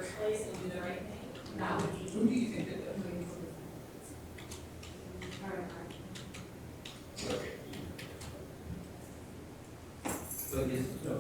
first place and do the right thing. Who do you think that does? Okay. So this no.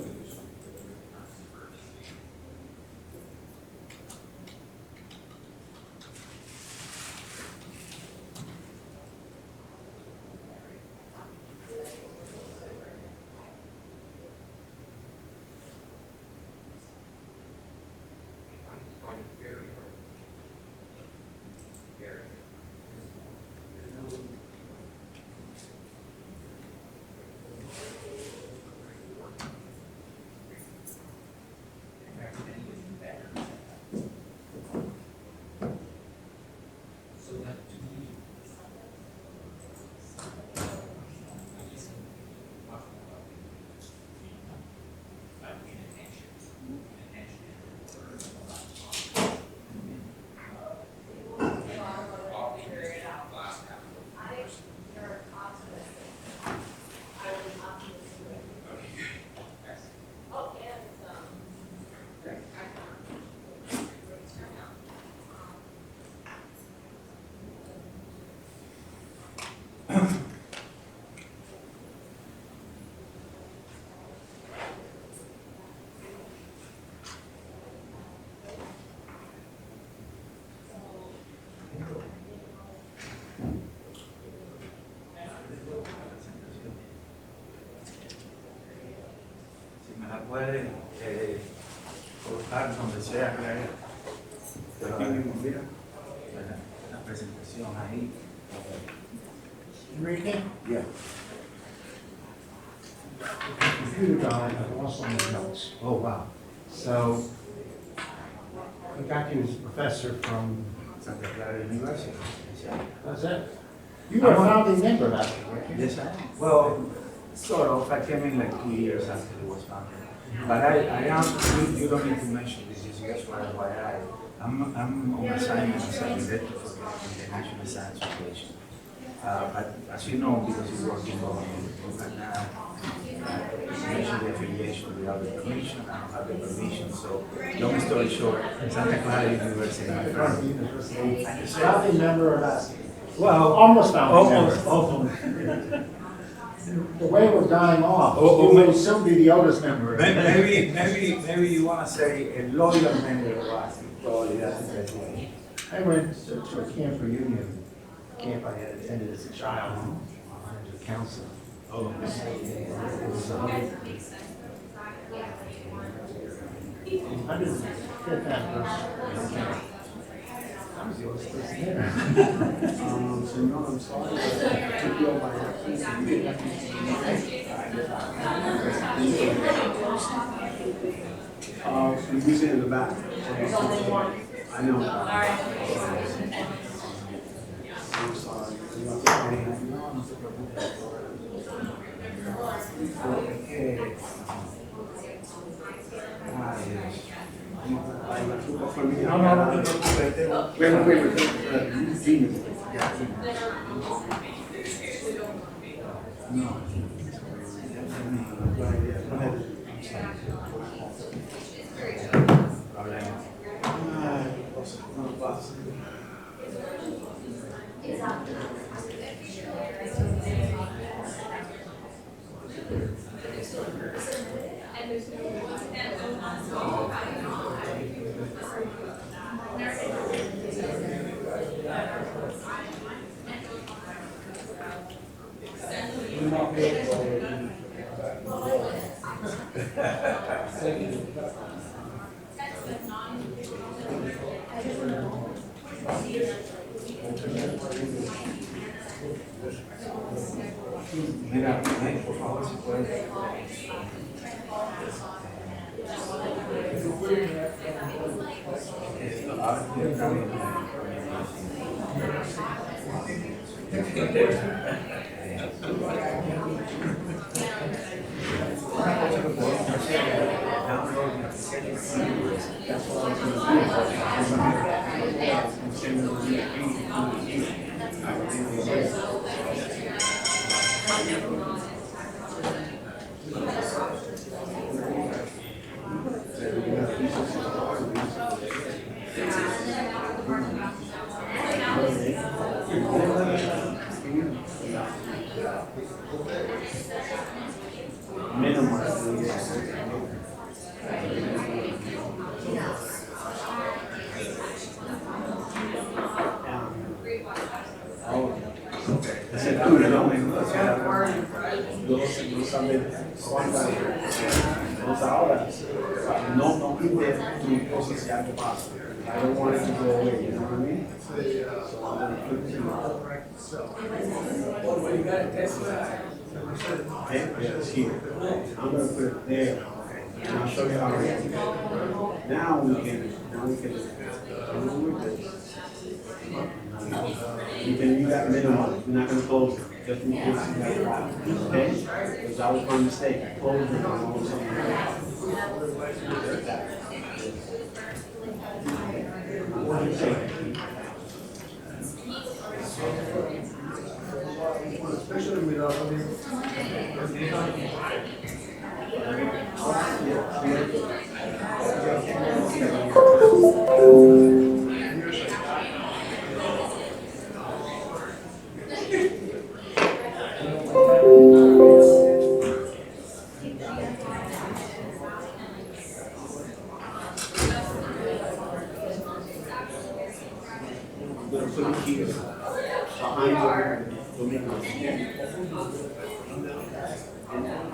Puede colocar donde sea que haya. Pero mira, la presentación ahí. You reading? Yeah. Computer died, I lost all my notes. Oh, wow. So, I got you as a professor from, Santa Clara University. that's it? You were a founding member of that, weren't you? Yes, I am. Well, sort of. I came in like 2 years after it was founded. But I am, you don't need to mention this, is just for FYI. I'm on assignment as a director for the International Science Foundation. But as you know, because you work in government, you can mention the affiliation with the other commission, I don't have the permission, so long story short, Santa Clara University, my friend. Founding member of ASCE. Well, Almost founding member. almost. The way we're dying off, Oh, you will soon be the oldest member. Maybe you want to say a loyal member of ASCE. Probably that's the best way. I went to a camp reunion, camp I had attended as a child, as a counselor. Oh, It was 105th anniversary. I was the oldest person there. So no, I'm sorry, I took you over my I'm using it in the back. I know. I'm sorry. Mira, por favor, si puedes. No quite tu cosas ya que pasan. I don't want it to go away, you know what I mean? So I'm gonna put it in. Okay, yeah, it's here. I'm gonna put it there. And I'll show you how it is. Now we can remove this. You can use that minimum. You're not gonna close it. Just in case you have a problem. Okay? Because that was my mistake. I closed it on all something. Especially without having.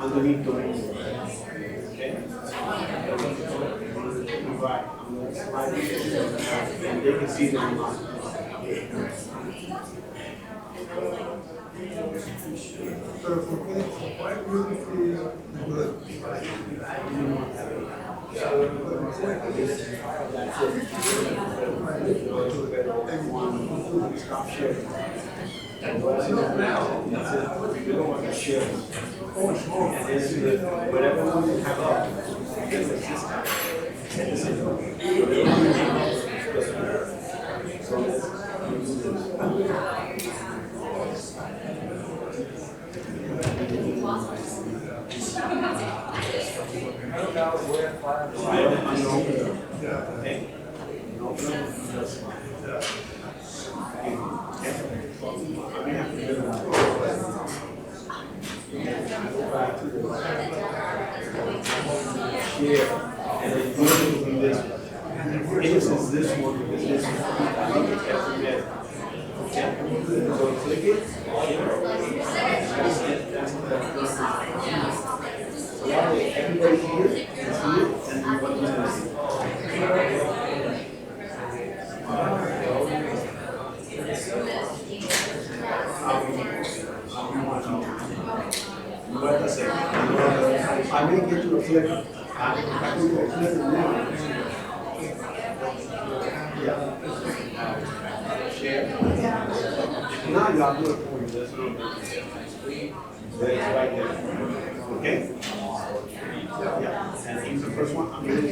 Underneath the wing. Okay? Right. I'm going to slide it and they can see the line. So for me, why really feel good? Stop sharing. You don't want to share. And then whatever one you have, this one is this one. I think it's every minute. Okay? So click it. That's so that way everybody here can see it and then what you're going to see. What I say? I may get you a flipper. I can do a flipper now. Yeah. Now y'all do it for you. That's what right there. Okay? Yeah. And here's the first one. I'm going to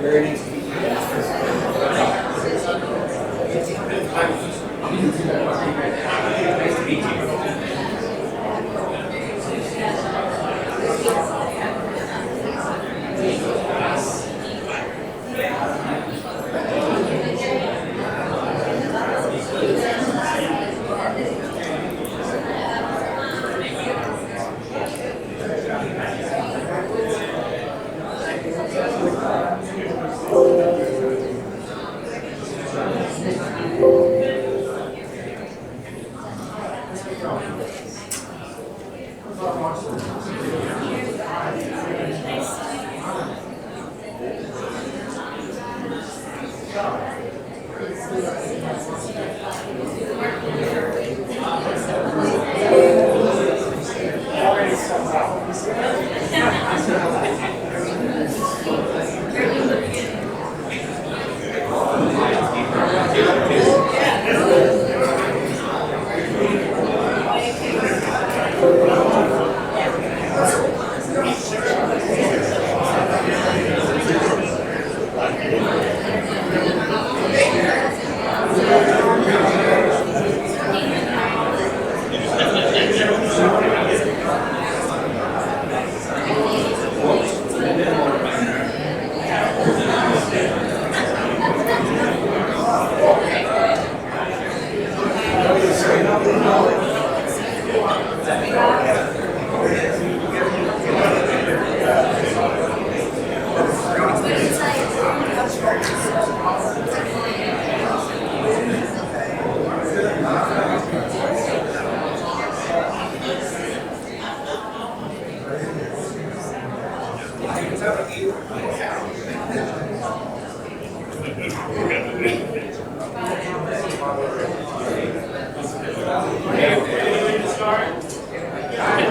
Very nice to meet you. Nice to meet you.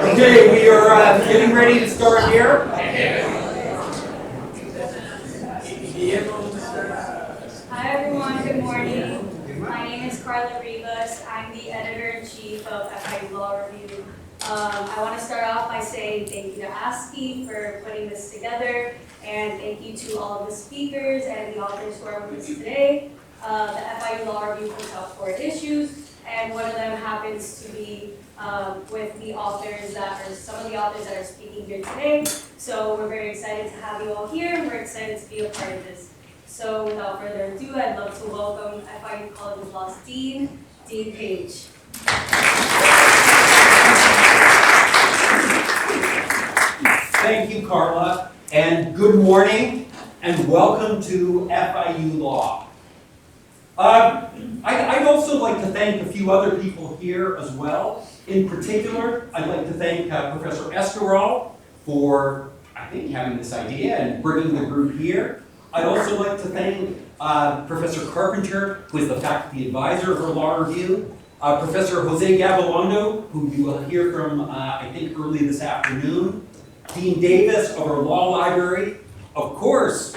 Okay, we are getting ready to start here. Hi everyone, good morning. My name is Carla Rivas. I'm the editor-in-chief of FIU Law Review. I want to start off by saying thank you to ASCE for putting this together, and thank you to all of the speakers and the authors who are with us today. The FIU Law Review puts out 4 issues, and one of them happens to be with the authors some of the authors that are speaking here today. So we're very excited to have you all here, and we're excited to be a part of this. So without further ado, I'd love to welcome FIU College of Law's Dean Page. Thank you, Carla, and good morning, and welcome to FIU Law. I'd also like to thank a few other people here as well. In particular, I'd like to thank Professor Esquirol for, I think, having this idea and bringing the group here. I'd also like to thank Professor Carpenter, who is the faculty advisor of our law review, Professor Jose Gabilondo, who you will hear from, I think, early this afternoon, Dean Davis of our law library, of course,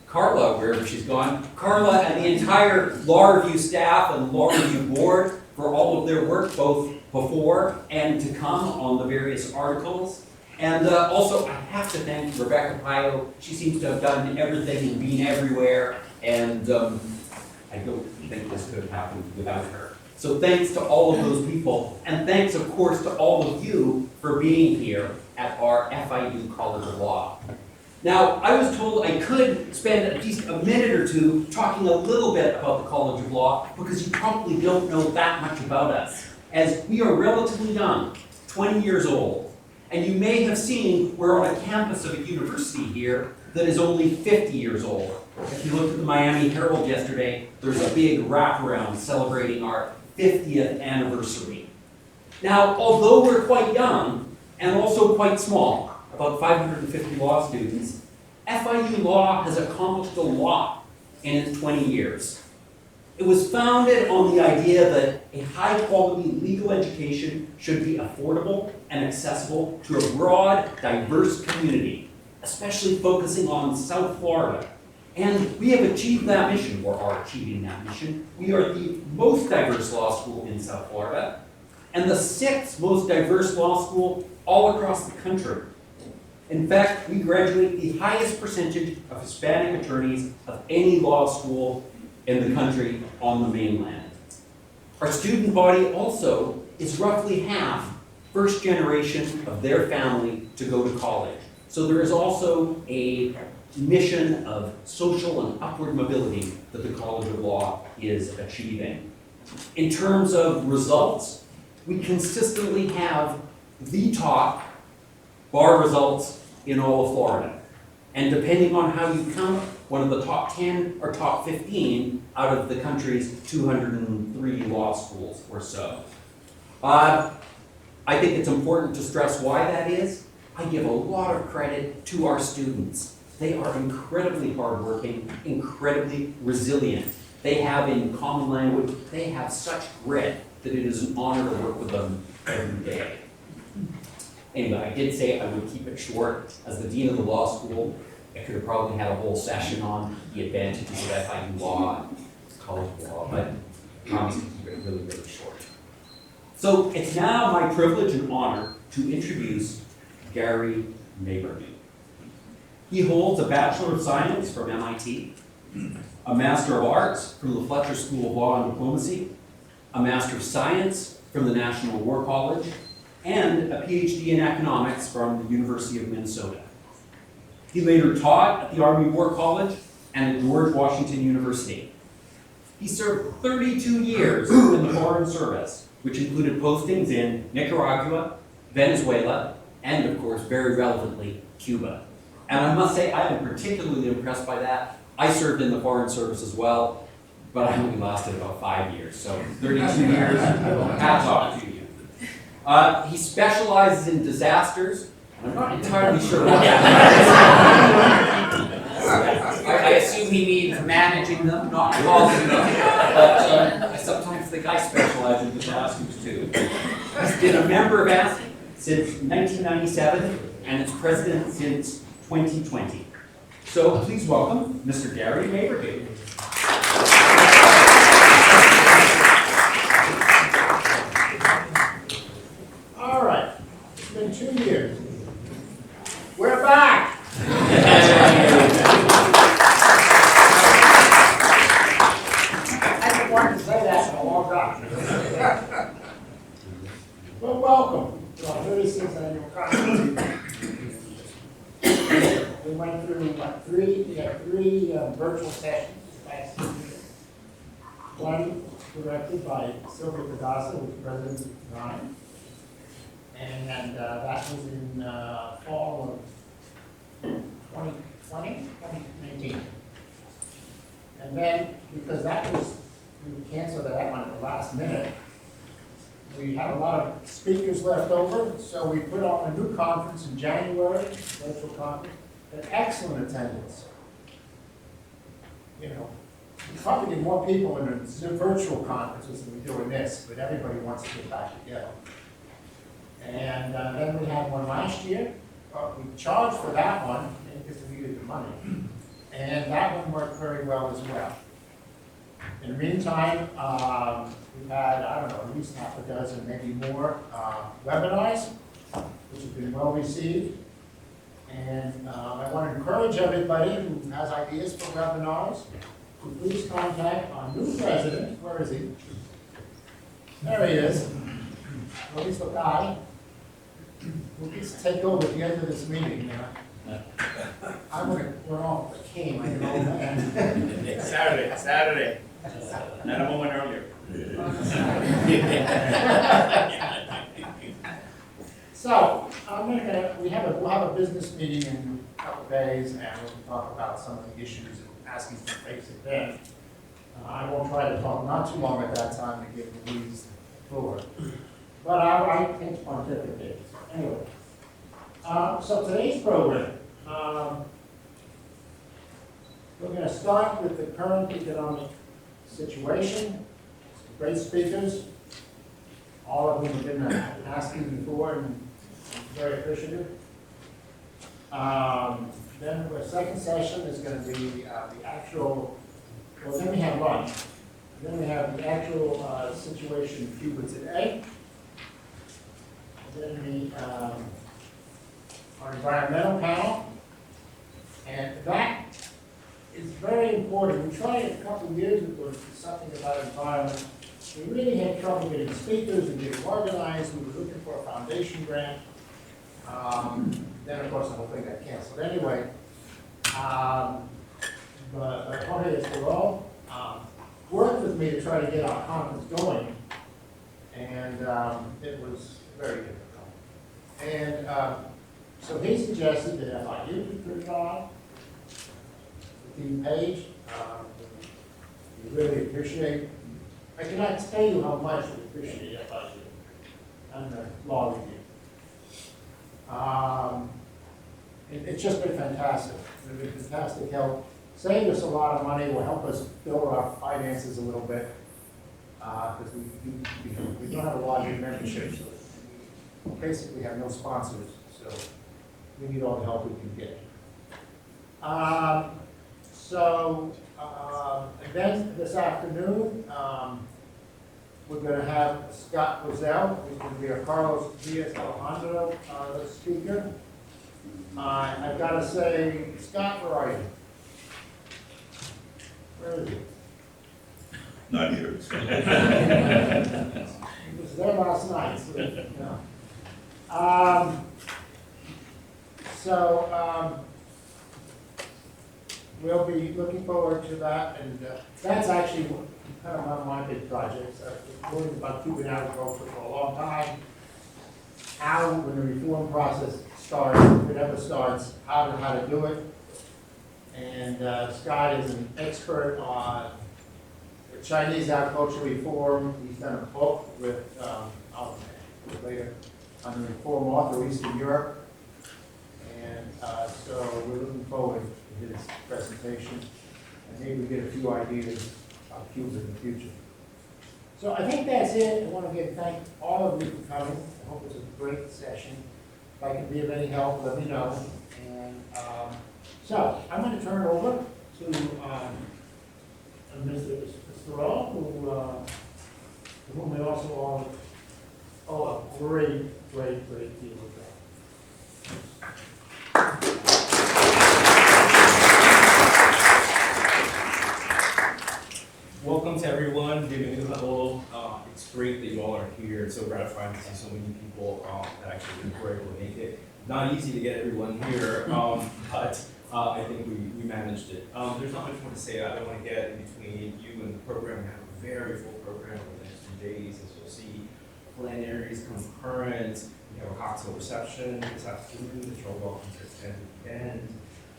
Carla, wherever she's gone, Carla and the entire law review staff and law review board for all of their work, both before and to come on the various articles. And also, I have to thank Rebecca Pio. She seems to have done everything and been everywhere, and I don't think this could have happened without her. So thanks to all of those people, and thanks, of course, to all of you for being here at our FIU College of Law. Now, I was told I could spend at least a minute or two talking a little bit about the College of Law, because you probably don't know that much about us, as we are relatively young, 20 years old. And you may have seen we're on a campus of a university here that is only 50 years old. If you looked at the Miami Herald yesterday, there's a big wraparound celebrating our 50th anniversary. Now, although we're quite young and also quite small, about 550 law students, FIU Law has accomplished a lot in its 20 years. It was founded on the idea that a high-quality legal education should be affordable and accessible to a broad, diverse community, especially focusing on South Florida. And we have achieved that mission, or are achieving that mission. We are the most diverse law school in South Florida, and the 6th most diverse law school all across the country. In fact, we graduate the highest percentage of Hispanic attorneys of any law school in the country on the mainland. Our student body also is roughly half first generation of their family to go to college. So there is also a mission of social and upward mobility that the College of Law is achieving. In terms of results, we consistently have the top bar results in all of Florida. And depending on how you count, one of the top 10 or top 15 out of the country's 203 law schools or so. I think it's important to stress why that is. I give a lot of credit to our students. They are incredibly hardworking, incredibly resilient. They have, in common language, they have such grit that it is an honor to work with them every day. Anyway, I did say I would keep it short. As the dean of the law school, I could have probably had a whole session on the advantages of FIU law and college law, but I promise to keep it really, really short. So it's now my privilege and honor to introduce Gary Mayberg. He holds a Bachelor of Science from MIT, a Master of Arts from the Fletcher School of Law and Diplomacy, a Master of Science from the National War College, and a PhD in economics from the University of Minnesota. He later taught at the Army War College and at George Washington University. He served 32 years in the Foreign Service, which included postings in Nicaragua, Venezuela, and of course, very relevantly, Cuba. And I must say, I am particularly impressed by that. I served in the Foreign Service as well, but I only lasted about 5 years, so 32 years, hats off to you. He specializes in disasters, and I'm not entirely sure what that means. I assume he means managing them, not causing them, but I sometimes think I specialize in disasters too. He's been a member of ASCE since 1997, and its president since 2020. So please welcome Mr. Gary Mayberg. All right, it's been 2 years. We're back. I didn't want to say that in a long time. Well, welcome to our 36th annual conference. We went through three virtual sessions last year. One directed by Sylvia Pedasa, who was president at the time. And that was in fall of 2019. And then, because we canceled that one at the last minute, we had a lot of speakers left over, so we put on a new conference in January, virtual conference, an excellent attendance. You know, we probably get more people in a virtual conferences than we do in this, but everybody wants to get back together. And then we had one last year. We charged for that one because we needed the money. And that one worked very well as well. In the meantime, we've had, I don't know, at least half a dozen, maybe more, webinars, which have been well received. And I want to encourage everybody who has ideas for webinars to please contact our new president. Where is he? There he is. Well, he's the guy. We'll just take over at the end of this meeting. I'm going to run off the cane like an old man. Saturday. Not a moment earlier. So, we'll have a business meeting in a couple of days, and we'll talk about some of the issues and asking for face it then. I won't try to talk not too long at that time to give Louise the floor. But I think it's pontificate. Anyway, so today's program, we're going to start with the current economic situation. Some great speakers, all of whom have been asking before, and I'm very appreciative. Then the second session is going to be the actual, well, then we have lunch. Then we have the actual situation in Cuba today. Then our environmental panel. And that is very important. We tried it a couple of years ago to do something about environment. We really had trouble getting speakers and getting organized. We were looking for a foundation grant. Then, of course, the whole thing got canceled. Anyway, but Jorge Esquirol worked with me to try to get our conference going, and it was very difficult. And so he suggested that FIU could put it on the team page. We really appreciate. I cannot tell you how much we appreciate FIU and the law review. It's just been fantastic. It's been fantastic help. Saved us a lot of money, will help us build our finances a little bit. Because we don't have a lot of membership, so we basically have no sponsors, so we need all the help we can get. And then this afternoon, we're going to have Scott Rosell, who's going to be our Carlos Diaz Alejandro speaker. I've got to say, Scott, where are you? Where is he? Not here. He was there last night, so, we'll be looking forward to that, and that's actually kind of one of my big projects. I've been learning about Cuban agriculture for a long time. How, when the reform process starts, if it ever starts, how to do it. And Scott is an expert on Chinese agriculture reform. He's done a book with, later, on the reform author Eastern Europe. And so we're looking forward to his presentation. And maybe we get a few ideas about Cuba in the future. So I think that's it. I want to thank all of you for coming. I hope it was a great session. If I can be of any help, let me know. And so I'm going to turn it over to Mr. Esquirol, whom we also owe a great deal of that. Welcome to everyone. Bienvenidos a todos. It's great that you all are here. It's so gratifying to see so many people that actually were able to make it. Not easy to get everyone here, but I think we managed it. There's not much more to say. I don't want to get in between you and the program. We have a very full program over the next 2 days, as you'll see. Plenaries concurrent. We have a cocktail reception this afternoon that you're welcome to attend at the end.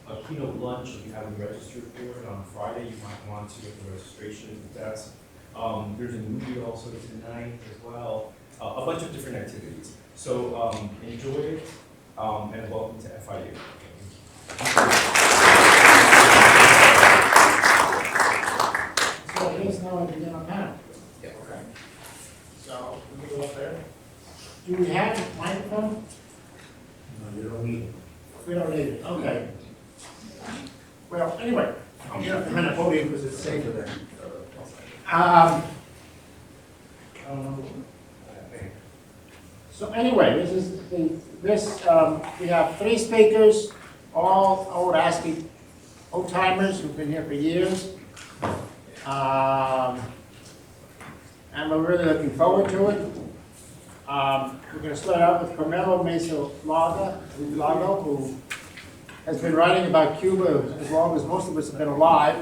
A keynote lunch, if you haven't registered for it on Friday, you might want to at the registration desk. There's a movie also tonight as well. A bunch of different activities. So enjoy it and welcome to FIU. So I guess now I begin on panel. Yeah. Okay. So we go up there. Do we have a microphone? No, you don't need it. We don't need it. Okay. Well, anyway, I'm going to behind the podium because it's safer there. So anyway, we have 3 speakers, all old ASCE old timers who've been here for years. And we're really looking forward to it. We're going to start out with Carmelo Mesa Lago, who has been writing about Cuba as long as most of us have been alive.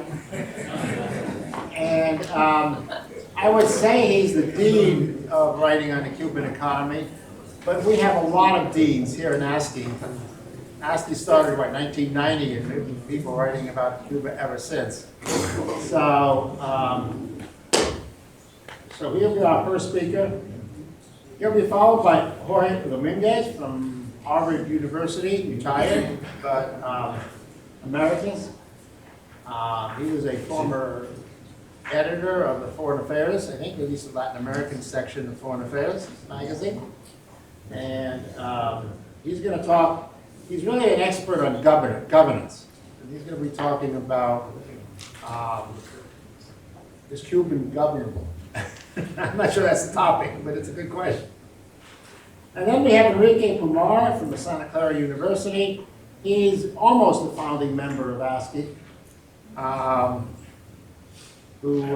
And I would say he's the dean of writing on the Cuban economy, but we have a lot of deans here in ASCE. ASCE started, 1990, and there have been people writing about Cuba ever since. So he'll be our first speaker. He'll be followed by Jorge Dominguez from Harvard University, retired, but emeritus. He was a former editor of the Foreign Affairs, I think, at least the Latin American section of Foreign Affairs magazine. And he's going to talk, he's really an expert on governance. And he's going to be talking about is Cuban governable? I'm not sure that's the topic, but it's a good question. And then we have Enrique Pomar from the Santa Clara University. He's almost a founding member of ASCE, who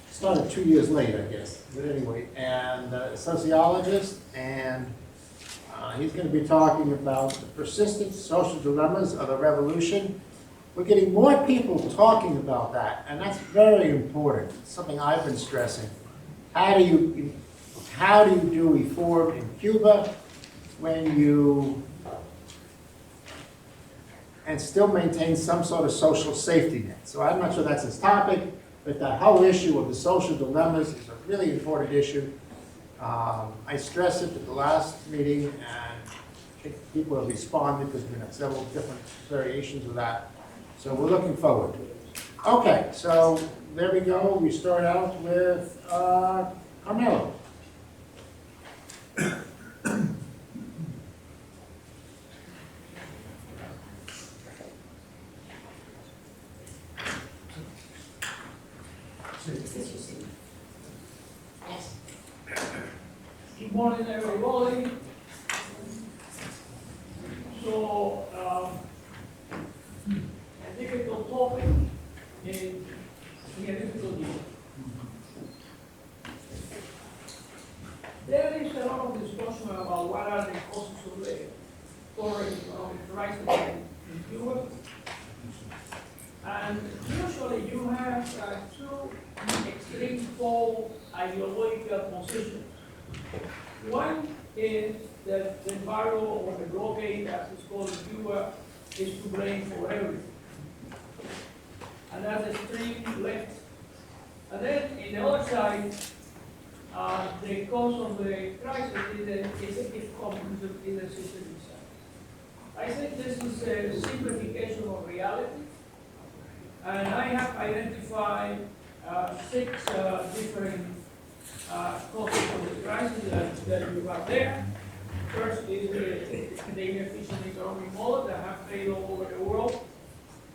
started 2 years late, I guess, but anyway, and a sociologist, and he's going to be talking about the persistent social dilemmas of the revolution. We're getting more people talking about that, and that's very important. It's something I've been stressing. How do you do reform in Cuba when you and still maintain some sort of social safety net? So I'm not sure that's his topic, but the whole issue of the social dilemmas is a really important issue. I stressed it at the last meeting, and I think people have responded because we've had several different variations of that. So we're looking forward to it. Okay, so there we go. We start out with Carmelo. Good morning, everybody. So, a difficult topic in a difficult year. There is a lot of discussion about what are the causes of the current economic crisis in Cuba. And usually you have two extreme pole ideological positions. One is that the embargo or the blockade, as it's called in Cuba, is to blame for everything. And that's extreme left. And then in the other side, the cause of the crisis is a gift problem in the system itself. I think this is a simplification of reality. And I have identified 6 different causes of the crisis that you have there. First is the inefficient economic model that have failed all over the world.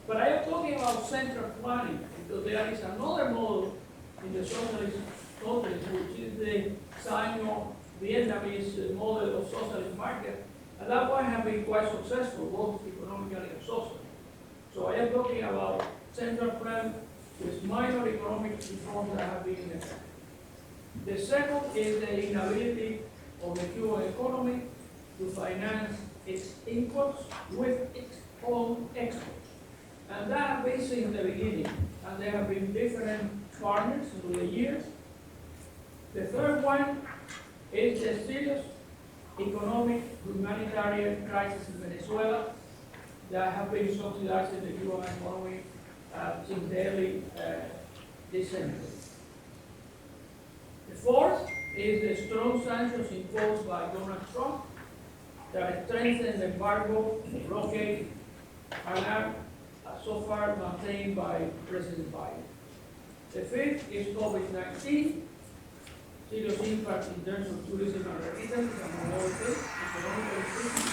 But I am talking about central planning, because there is another model in the socialist countries, which is the Sino-Vietnamese model of socialist market, and that one has been quite successful, both economically and socially. So I am talking about central plan with minor economic reforms that have been in effect. The second is the inability of the Cuban economy to finance its imports with its own exports. And that has been since the beginning, and there have been different partners through the years. The third one is the serious economic humanitarian crisis in Venezuela that have been subsidizing the Cuban economy since the early this century. The fourth is the strong sanctions imposed by Donald Trump that strengthen the embargo, blockade, and are so far maintained by President Biden. The fifth is COVID-19, serious impact in terms of tourism and remittances, among other things, economic restrictions.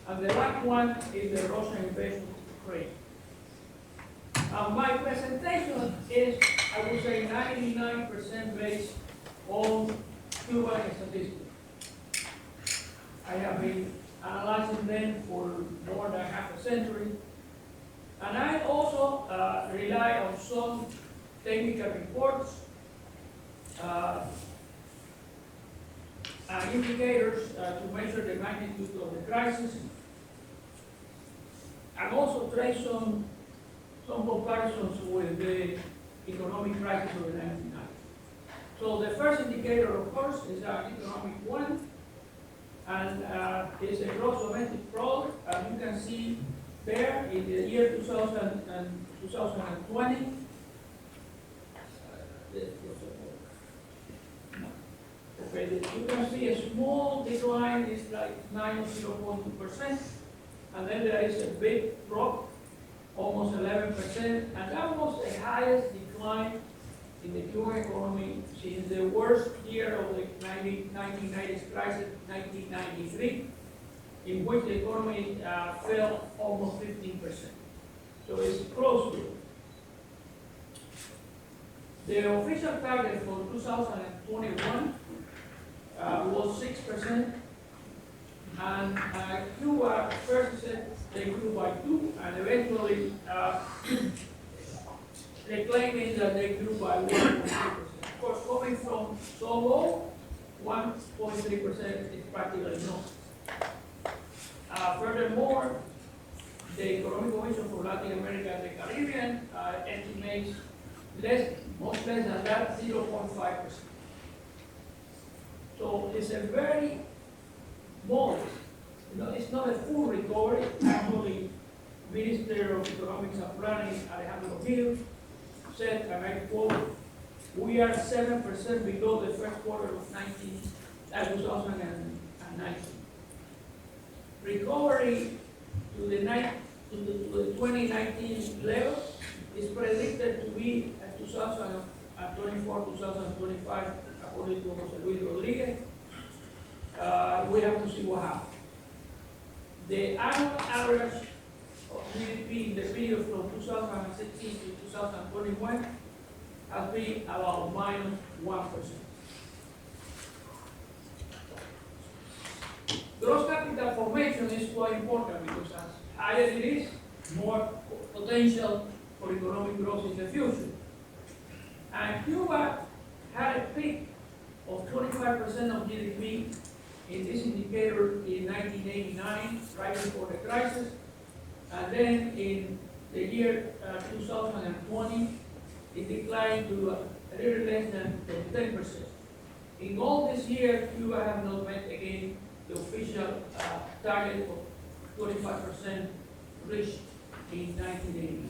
And the last one is the Russian invasion of Ukraine. My presentation is, I would say, 99% based on Cuban statistics. I have been analyzing them for more than half a century. And I also rely on some technical reports and indicators to measure the magnitude of the crisis, and also trace some comparisons with the economic crisis of the 1990s. So the first indicator, of course, is our economic one, and it's a gross domestic product, and you can see there in the year 2000 and 2020. Okay, you can see a small decline, it's like -0.2%, and then there is a big drop, almost 11%, and that was the highest decline in the Cuban economy since the worst year of the 1990s crisis, 1993, in which the economy fell almost 15%. So it's close to it. The official target for 2021 was 6%. And Cuba first said they grew by 2, and eventually they claiming that they grew by 1.3%. Of course, coming from so low, 1.3% is practically no. Furthermore, the Economic Commission for Latin America and the Caribbean estimates much less than that, 0.5%. So it's a very modest, it's not a full recovery. Actually, Minister of Economics and Planning, Alejandro Gil, said, and I quote, "We are 7% below the first quarter of 2019. Recovery to the 2019 level is predicted to be at 2024, 2025, according to Jose Luis Rodriguez. We have to see what happens. The annual average of GDP in the period from 2016 to 2021 has been about -1%. Gross capital formation is quite important because as higher it is, more potential for economic growth in the future. And Cuba had a peak of 25% of GDP in this indicator in 1989, right before the crisis. And then in the year 2020, it declined to a little less than 10%. In all this year, Cuba has not met again the official target of 25% reached in 1980.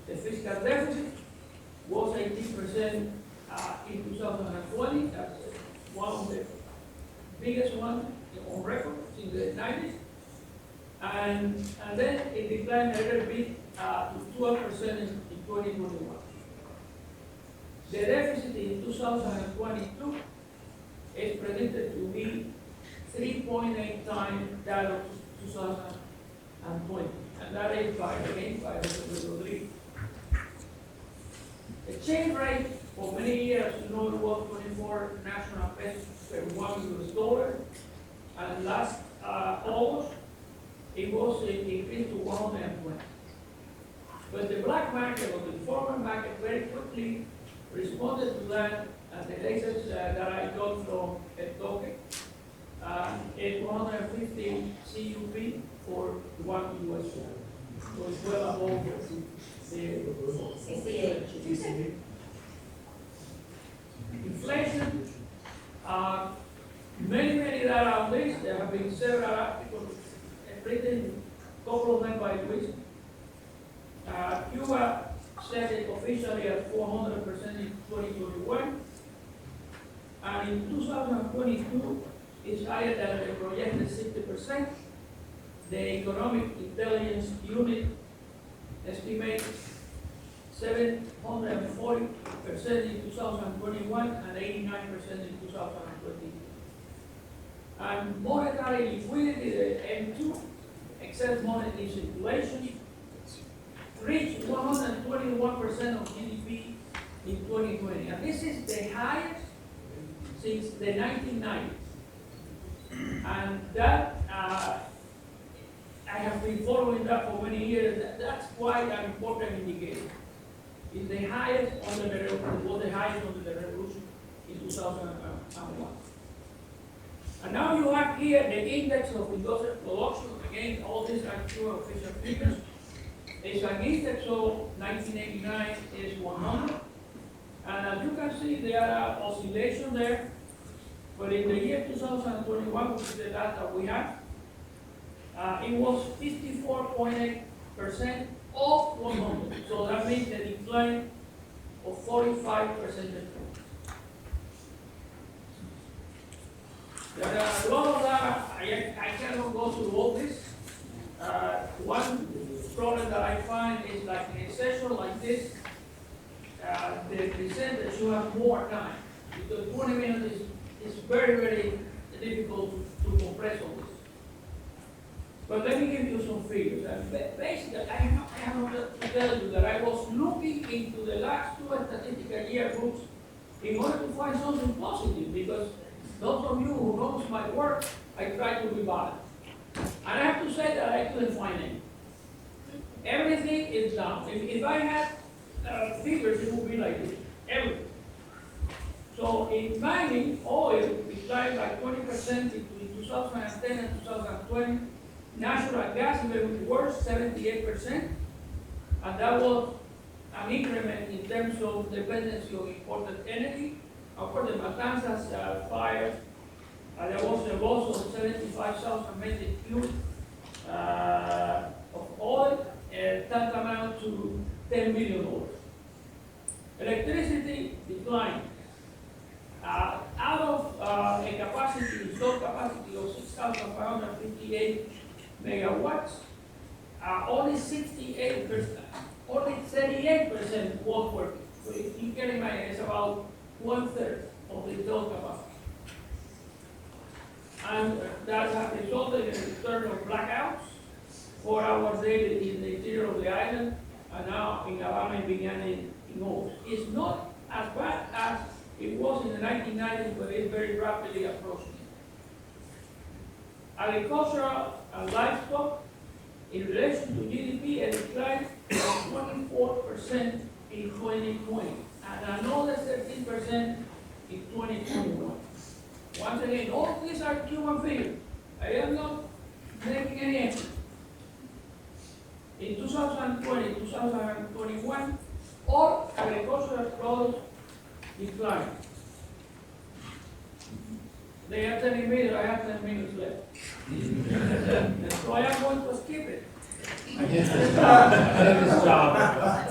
The fiscal deficit was 18% in 2020. That's one of the biggest ones on record in the 90s. And then it declined a little bit to 12% in 2021. The deficit in 2022 is predicted to be 3.8 times that of 2020. And that is by Dr. Rodriguez. The exchange rate for many years, it was 24 national pesos per $1 US. And last August, it was increased to 120. But the black market or the foreign market very quickly responded to that, and the latest that I got from El Toque is 150 CUP for $1 US. So it's well above the inflation. Many data on this. There have been several articles written, a couple of them by Luis. Cuba set it officially at 400% in 2021, and in 2022 it's higher than the projected 60%. The Economic Intelligence Unit estimates 740% in 2021 and 89% in 2022. And monetary liquidity, the M2, excess money in circulation, reached 121% of GDP in 2020. And this is the highest since the 1990s. And that, I have been following that for many years. That's quite an important indicator. It's the highest under the revolution, was the highest under the revolution in 2001. And now you have here the index of industrial production. Again, all these are pure official figures. It's an index of 1989 is 100. And as you can see, there are oscillations there. But in the year 2021, which is the data we have, it was 54.8% of 100. So that means a decline of 45%. There are a lot of data. I cannot go through all this. One problem that I find is like in a session like this, the presenters should have more time, because 20 minutes is very difficult to compress all this. But let me give you some figures. And basically, I have to tell you that I was looking into the last 2 statistical yearbooks in order to find something positive, because those of you who knows my work, I try to be balanced. And I have to say that I couldn't find any. Everything is down. If I had figures, it would be like this, everything. So in mining, oil declined by 20% between 2010 and 2020. Natural gas even worse, 78%. And that was an increment in terms of dependency on imported energy. Of course, the Matanzas fire, there was a loss of 75,000 metric cubes of oil, and that amount to $10 million. Electricity declined. Out of a capacity, installed capacity of 6,558 megawatts, only 38% was working. So if you can imagine, it's about 1/3 of the installed capacity. And that has resulted in a return of blackouts, 4 hours daily in the interior of the island, and now in Alabama and beginning in August. It's not as bad as it was in the 1990s, but it's very rapidly approaching. Agricultural and livestock, in relation to GDP, a decline of 24% in 2020, and another 13% in 2021. Once again, all these are Cuban figures. I am not making any effort. In 2020, 2021, all agricultural products declined. They are telling me that I have 10 minutes left. So I am going to skip it.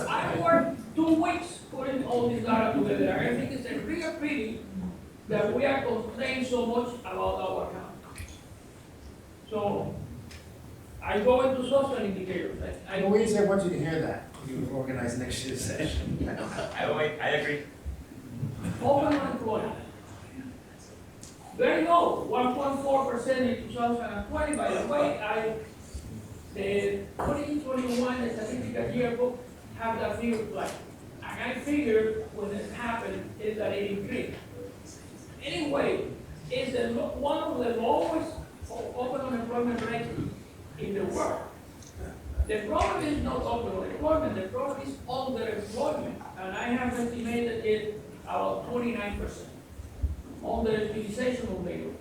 I worked 2 weeks putting all this data together. I think it's a real pity that we are complaining so much about our county. So I go into social indicators. Louise, I want you to hear that. You organize next year's session. I agree. Open unemployment. Very low, 1.4% in 2020. By the way, the 2021 the statistical yearbook have that figure flat. And I figured when it happened is that it increased. Anyway, it's one of the lowest open unemployment rates in the world. The problem is not open unemployment, the problem is underemployment. And I have estimated it about 29%. Underutilization of labor.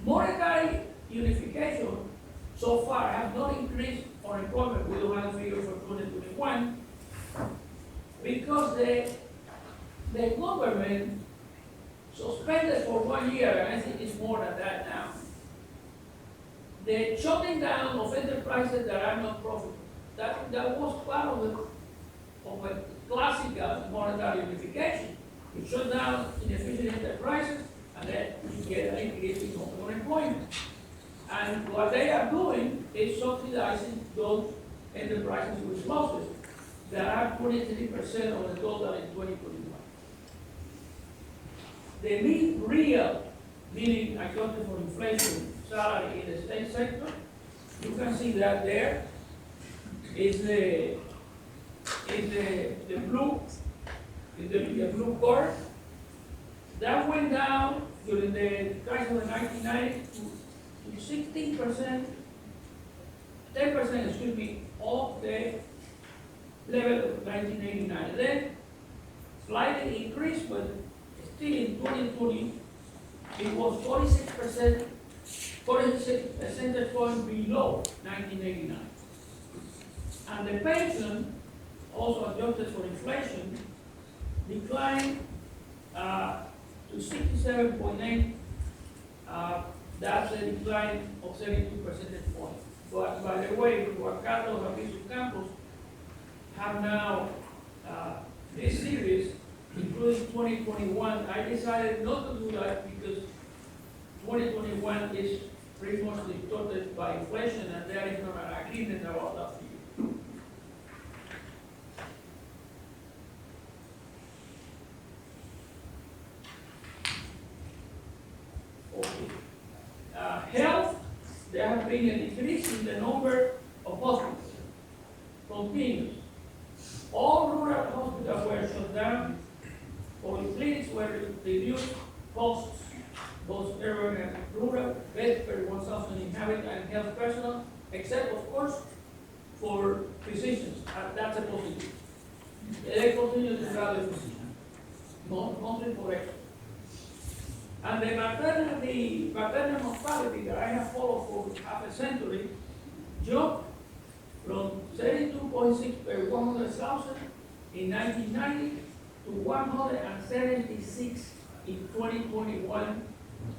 Monetary unification so far has not increased unemployment. We don't have a figure for 2021 because the government suspended for 1 year, and I think it's more than that now, the shutting down of enterprises that are not profitable. That was part of a classical monetary unification. You shut down inefficient enterprises, and then you get an increase in unemployment. And what they are doing is subsidizing those enterprises with losses that are 23% of the total in 2021. The real, meaning accounting for inflation, salary in the state sector, you can see that there is the blue bar. That went down during the crisis of the 1990s to 16%, 10%, excuse me, of the level of 1989. Then slightly increased, but still in 2020, it was 46%, 46 percentage points below 1989. And the pension, also adjusted for inflation, declined to 67.8. That's a decline of 32 percentage points. But by the way, Huacato and Aviso Campos have now this series, including 2021. I decided not to do that because 2021 is pretty much distorted by inflation, and there is not an agreement about that figure. Okay. Health, there has been a decrease in the number of hospitals. Continues. All rural hospitals were shut down, polyclinics were reduced, costs, both urban and rural, bed per 1,000 inhabitants and health personnel, except of course for physicians, and that's a positive. They continue to value physicians, mostly for experts. And the maternal mortality that I have followed for half a century jumped from 32.6 per 100,000 in 1990 to 176 in 2021,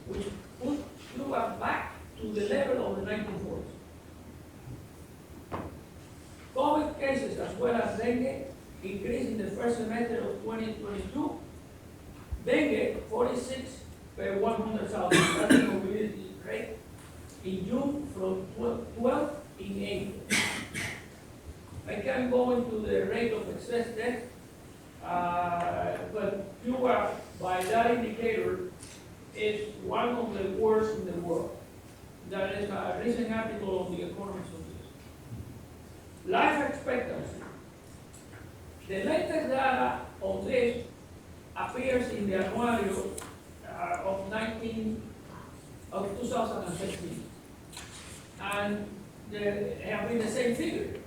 which put Cuba back to the level of the 1940s. COVID cases as well as dengue increased in the first semester of 2022. Dengue, 46 per 100,000, that's the mobility rate, in June from 12 in April. I can go into the rate of excess death, but Cuba, by that indicator, is one of the worst in the world. That is a recent article on the Economist of this. Life expectancy. The latest data on this appears in the annual of 2016. And they have been the same figure.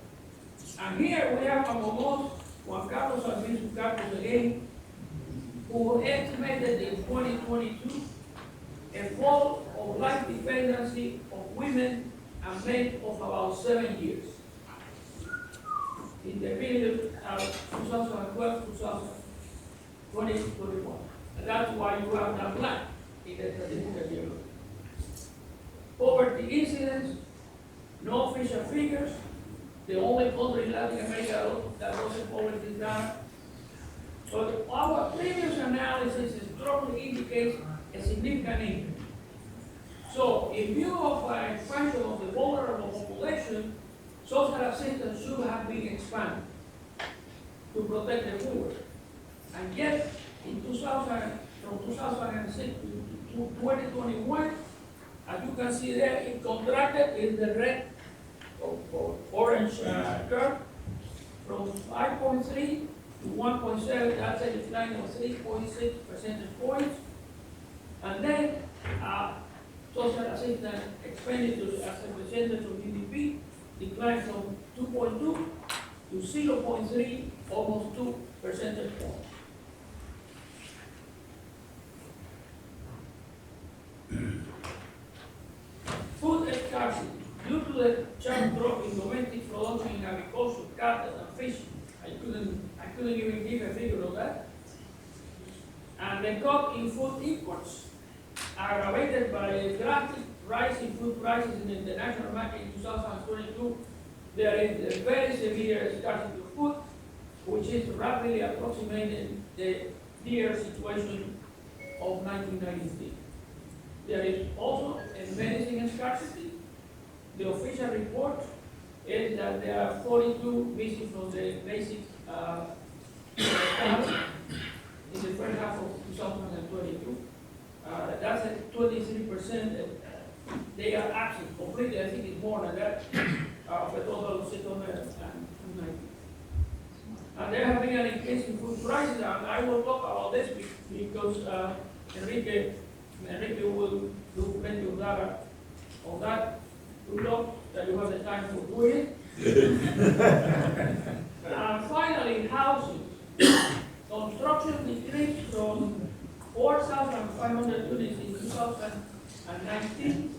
And here we have among us Juan Carlos Albizu Carlos again, who estimated in 2022 a fall of life dependency of women and men of about 7 years in the period of 2012 to 2021. And that's why you have that line in the statistical year. Poverty incidence, no official figures. The only country in Latin America that doesn't poverty is Ghana. But our previous analysis strongly indicates a significant increase. So, in view of an expansion of the vulnerable population, social assistance should have been expanded to protect the poor. And yet, in 2000, from 2006 to 2021, as you can see there, it contracted in the red or orange curve from 5.3 to 1.7, that's a decline of 3.6 percentage points. And then social assistance expenditures as a percentage of GDP declined from 2.2 to 0.3, almost 2 percentage points. Food scarcity. Due to the sharp drop in domestic production in agriculture, cattle, and fishing, I couldn't even give a figure of that. And the cut in food imports, aggravated by a drastic rise in food prices in the international market in 2022, there is a very severe scarcity of food, which is rapidly approximating the near situation of 1993. There is also a medicine scarcity. The official report is that there are 42 missing from the basic in the first half of 2022. That's a 23%. They are absent completely. I think it's more than that of the total of 690. And there have been an increase in food prices, and I will talk about this because Enrique will do plenty of data on that. Good luck that you have the time for doing it. And finally, housing. Construction decreased from 4,500 units in 2019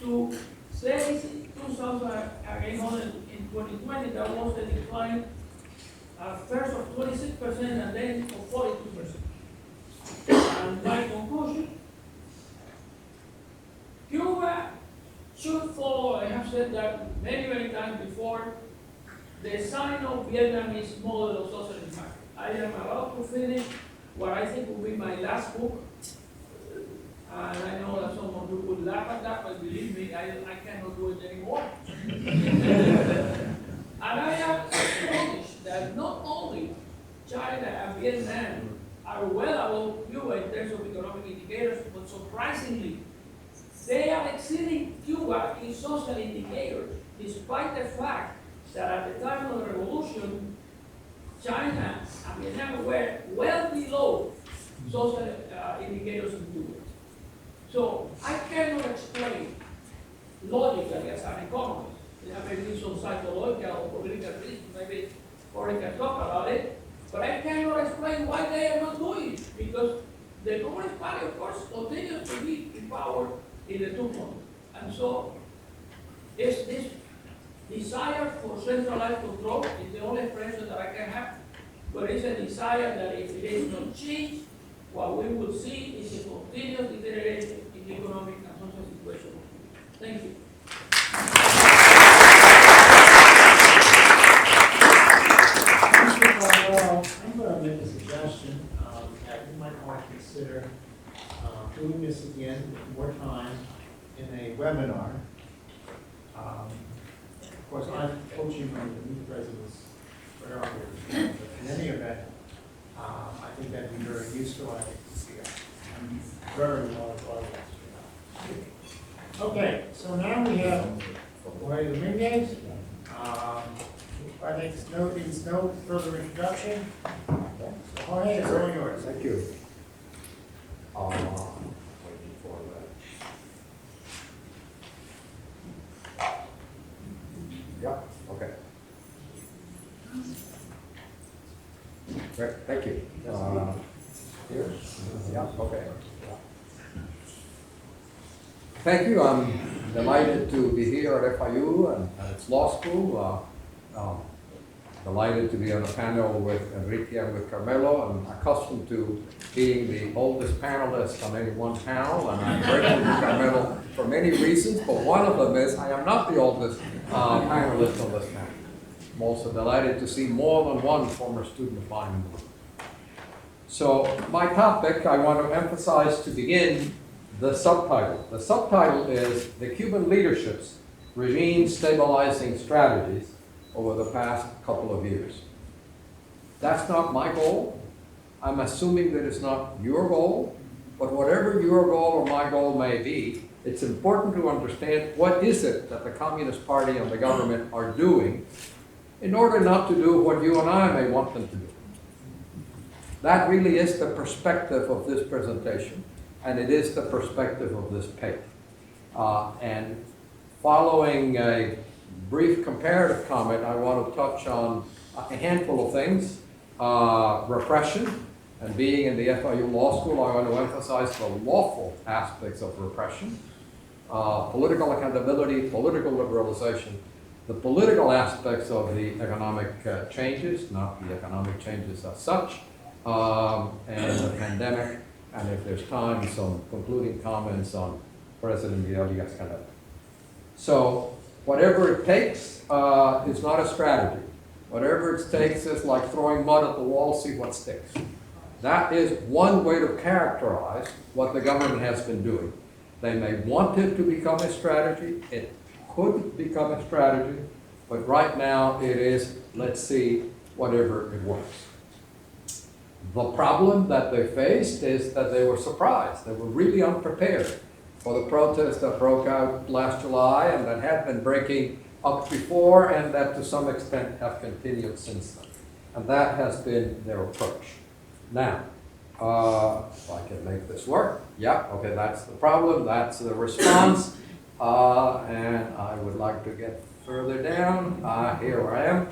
to 32,800 in 2020. That was a decline first of 26% and then of 42%. And my conclusion, Cuba should follow, I have said that many times before, the Sino-Vietnamese model of social impact. I am about to finish what I think will be my last book. And I know that some of you would laugh at that, but believe me, I cannot do it anymore. And I am astonished that not only China and Vietnam are well above Cuba in terms of economic indicators, but surprisingly, they are exceeding Cuba in social indicators, despite the fact that at the time of the revolution, China and Vietnam were well below social or they can talk about it, but I cannot explain why they are not doing it, because the Communist Party, of course, continues to be in power in the two months. And so, it's this desire for centralized control is the only expression that I can have. But it's a desire that if it is not changed, what we will see is a continuous deterioration in the economic and social situation. Thank you. Mr. Caldwell, I'm going to make a suggestion that you might want to consider doing this again more time in a webinar. Of course, I'm coaching on the new president's priorities, but in any event, I think that'd be very useful. I think to see a very large audience. Okay, so now we have Jorge Dominguez. I think it's no further introduction. Jorge, it's all yours. Thank you. Waiting for that. Yeah, okay. Great, thank you. Here? Yeah, okay. Thank you. I'm delighted to be here at FIU and at its law school. Delighted to be on a panel with Enrique and with Carmelo. I'm accustomed to being the oldest panelist on any one panel, and I'm grateful to Carmelo for many reasons, but one of them is I am not the oldest panelist on this panel. I'm also delighted to see more than one former student of mine in the room. So my topic, I want to emphasize to begin the subtitle. The subtitle is The Cuban Leadership's Regime Stabilizing Strategies over the past couple of years. That's not my goal. I'm assuming that it's not your goal, but whatever your goal or my goal may be, it's important to understand what is it that the Communist Party and the government are doing in order not to do what you and I may want them to do. That really is the perspective of this presentation, and it is the perspective of this paper. And following a brief comparative comment, I want to touch on a handful of things. Repression, and being in the FIU Law School, I want to emphasize the lawful aspects of repression. Political accountability, political liberalization, the political aspects of the economic changes, not the economic changes as such, and the pandemic, and if there's time, some concluding comments on President Villegas-Canel. So, whatever it takes is not a strategy. Whatever it takes is like throwing mud at the wall, see what sticks. That is one way to characterize what the government has been doing. They may want it to become a strategy, it could become a strategy, but right now it is, let's see, whatever it works. The problem that they faced is that they were surprised. They were really unprepared for the protests that broke out last July and that had been breaking up before and that to some extent have continued since then. And that has been their approach. Now, if I can make this work, yeah, okay, that's the problem, that's the response. And I would like to get further down. Here I am.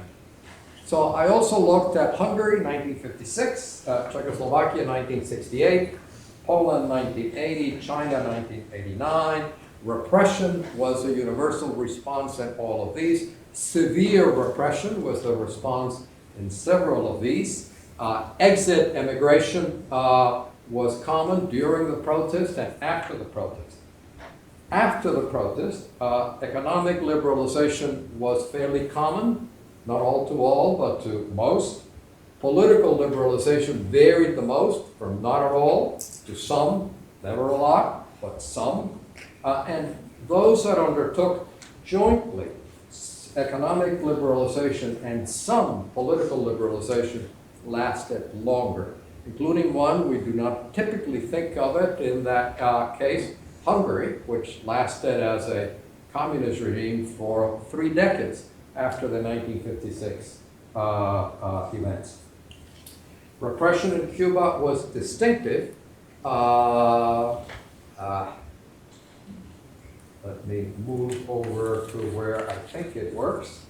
So I also looked at Hungary, 1956, Czechoslovakia, 1968, Poland, 1980, China, 1989. Repression was a universal response in all of these. Severe repression was the response in several of these. Exit immigration was common during the protest and after the protest. After the protest, economic liberalization was fairly common, not all to all, but to most. Political liberalization varied the most, from not at all to some, never a lot, but some. And those that undertook jointly economic liberalization and some political liberalization lasted longer, including one we do not typically think of it in that case, Hungary, which lasted as a communist regime for 3 decades after the 1956 events. Repression in Cuba was distinctive. Let me move over to where I think it works,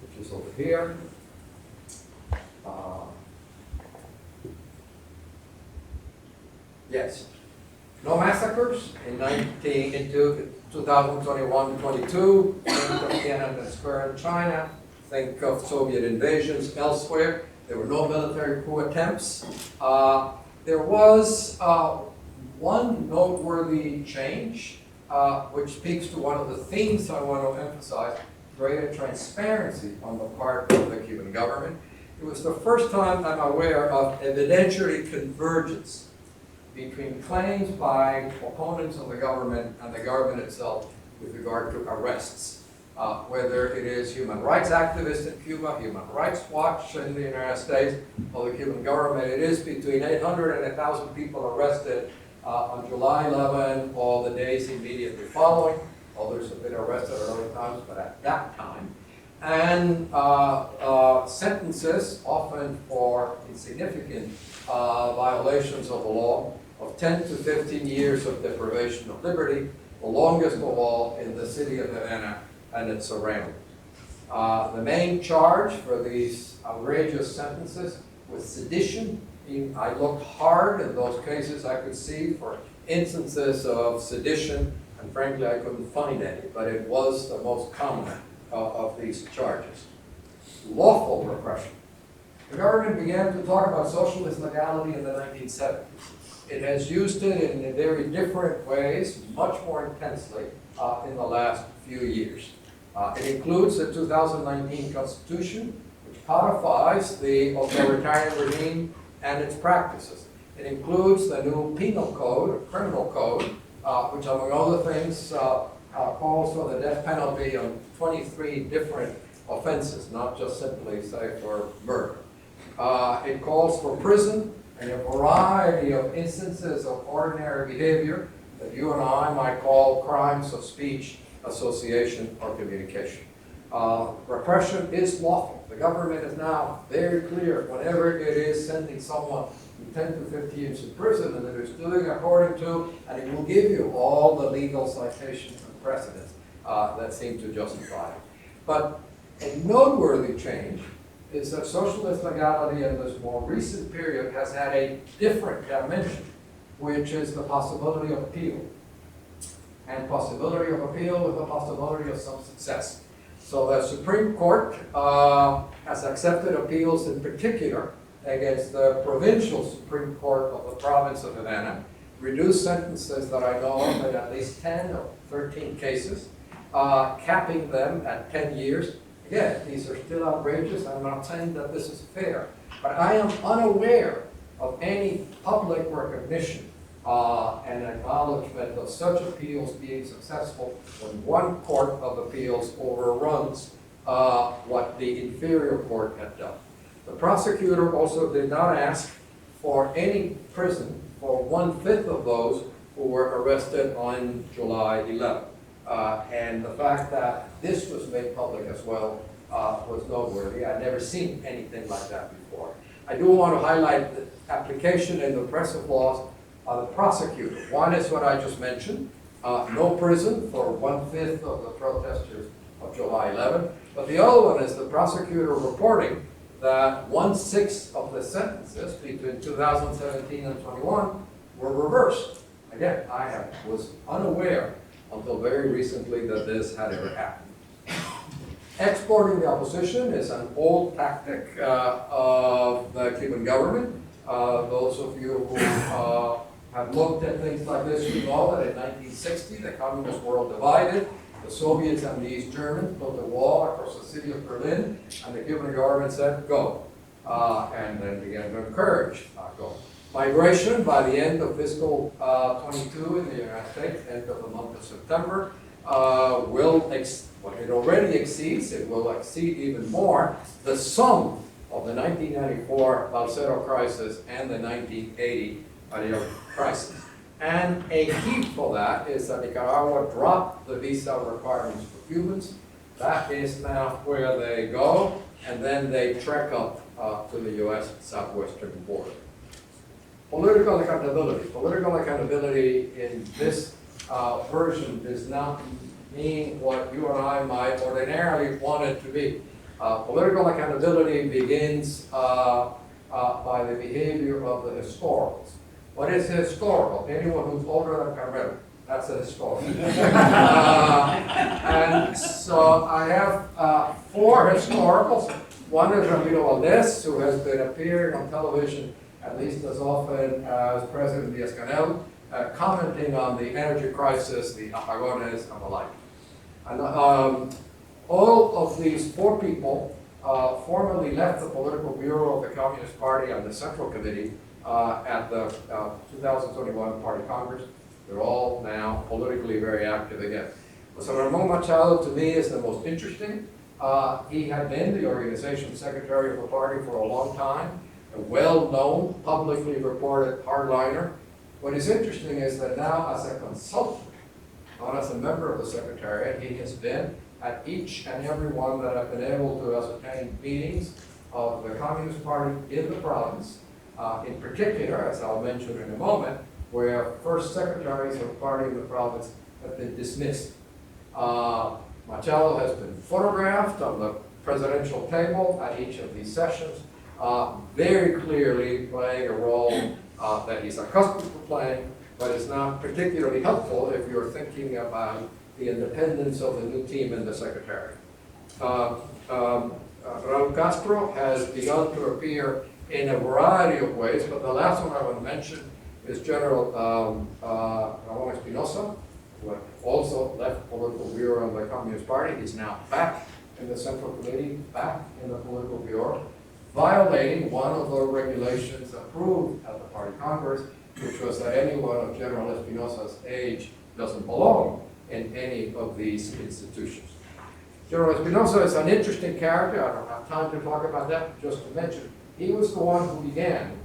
which is over here. Yes. No massacres in 2021-22. Think of Tiananmen Square in China. Think of Soviet invasions elsewhere. There were no military coup attempts. There was one noteworthy change, which speaks to one of the themes I want to emphasize: greater transparency on the part of the Cuban government. It was the first time I'm aware of evidentiary convergence between claims by opponents of the government and the government itself with regard to arrests. Whether it is human rights activists in Cuba, Human Rights Watch in the United States, or the Cuban government, it is between 800 and 1,000 people arrested on July 11 or the days immediately following. Others have been arrested at other times, but at that time. And sentences, often for insignificant violations of the law, of 10 to 15 years of deprivation of liberty, the longest of all in the city of Havana and its surroundings. The main charge for these outrageous sentences was sedition. I looked hard in those cases I could see for instances of sedition, and frankly I couldn't find any, but it was the most common of these charges. Lawful repression. The government began to talk about socialist legality in the 1970s. It has used it in very different ways, much more intensely, in the last few years. It includes the 2019 Constitution, which codifies the authoritarian regime and its practices. It includes the new penal code, criminal code, which among other things calls for the death penalty on 23 different offenses, not just simply, say, for murder. It calls for prison and a variety of instances of ordinary behavior that you and I might call crimes of speech, association, or communication. Repression is lawful. The government is now very clear whenever it is sending someone from 10 to 15 years in prison, and it is doing according to, and it will give you all the legal citations and precedents that seem to justify it. But a noteworthy change is that socialist legality in this more recent period has had a different dimension, which is the possibility of appeal. And possibility of appeal with the possibility of some success. So the Supreme Court has accepted appeals in particular against the provincial Supreme Court of the province of Havana, reduced sentences that I know of in at least 10 or 13 cases, capping them at 10 years. Again, these are still outrageous. I'm not saying that this is fair, but I am unaware of any public recognition and acknowledgement of such appeals being successful when one court of appeals overruns what the inferior court had done. The prosecutor also did not ask for any prison for 1/5 of those who were arrested on July 11. And the fact that this was made public as well was noteworthy. I'd never seen anything like that before. I do want to highlight the application in the oppressive laws of the prosecutor. One is what I just mentioned, no prison for 1/5 of the protesters of July 11. But the other one is the prosecutor reporting that 1/6 of the sentences between 2017 and 21 were reversed. Again, I was unaware until very recently that this had ever happened. Exporting the opposition is an old tactic of the Cuban government. Those of you who have looked at things like this, you know that in 1960, the communist world divided. The Soviets and the East Germans built a wall across the city of Berlin, and the Cuban government said, go, and then began to encourage go. Migration by the end of fiscal 22 in the United States, end of the month of September, it already exceeds, it will exceed even more, the sum of the 1994 Balsero crisis and the 1980 Ariel crisis. And a key for that is that Nicaragua dropped the visa requirements for Cubans. That is now where they go, and then they trek up to the U.S. southwestern border. Political accountability. Political accountability in this version does not mean what you and I might ordinarily want it to be. Political accountability begins by the behavior of the historians. What is historical? Anyone who's older than Carmelo, that's a historical. And so I have 4 historicals. One is Ramiro Valdez, who has been appearing on television at least as often as President Diaz-Canel, commenting on the energy crisis, the apagones, and the like. And all of these 4 people formerly left the political bureau of the Communist Party and the Central Committee at the 2021 Party Congress. They're all now politically very active again. So Ramon Machado, to me, is the most interesting. He had been the organization secretary of the party for a long time, a well-known, publicly reported hardliner. What is interesting is that now, as a consultant, not as a member of the Secretariat, he has been at each and every one that I've been able to ascertain meetings of the Communist Party in the province, in particular, as I'll mention in a moment, where first secretaries of the party in the province have been dismissed. Machado has been photographed on the presidential table at each of these sessions, very clearly playing a role that he's accustomed to playing, but is not particularly helpful if you're thinking about the independence of the new team in the Secretariat. Raul Castro has begun to appear in a variety of ways, but the last one I want to mention is General Ramon Espinosa, who also left political bureau of the Communist Party. He's now back in the Central Committee, back in the political bureau, violating one of the regulations approved at the Party Congress, which was that anyone of General Espinosa's age doesn't belong in any of these institutions. General Espinosa is an interesting character. I don't have time to talk about that, just to mention. He was the one who began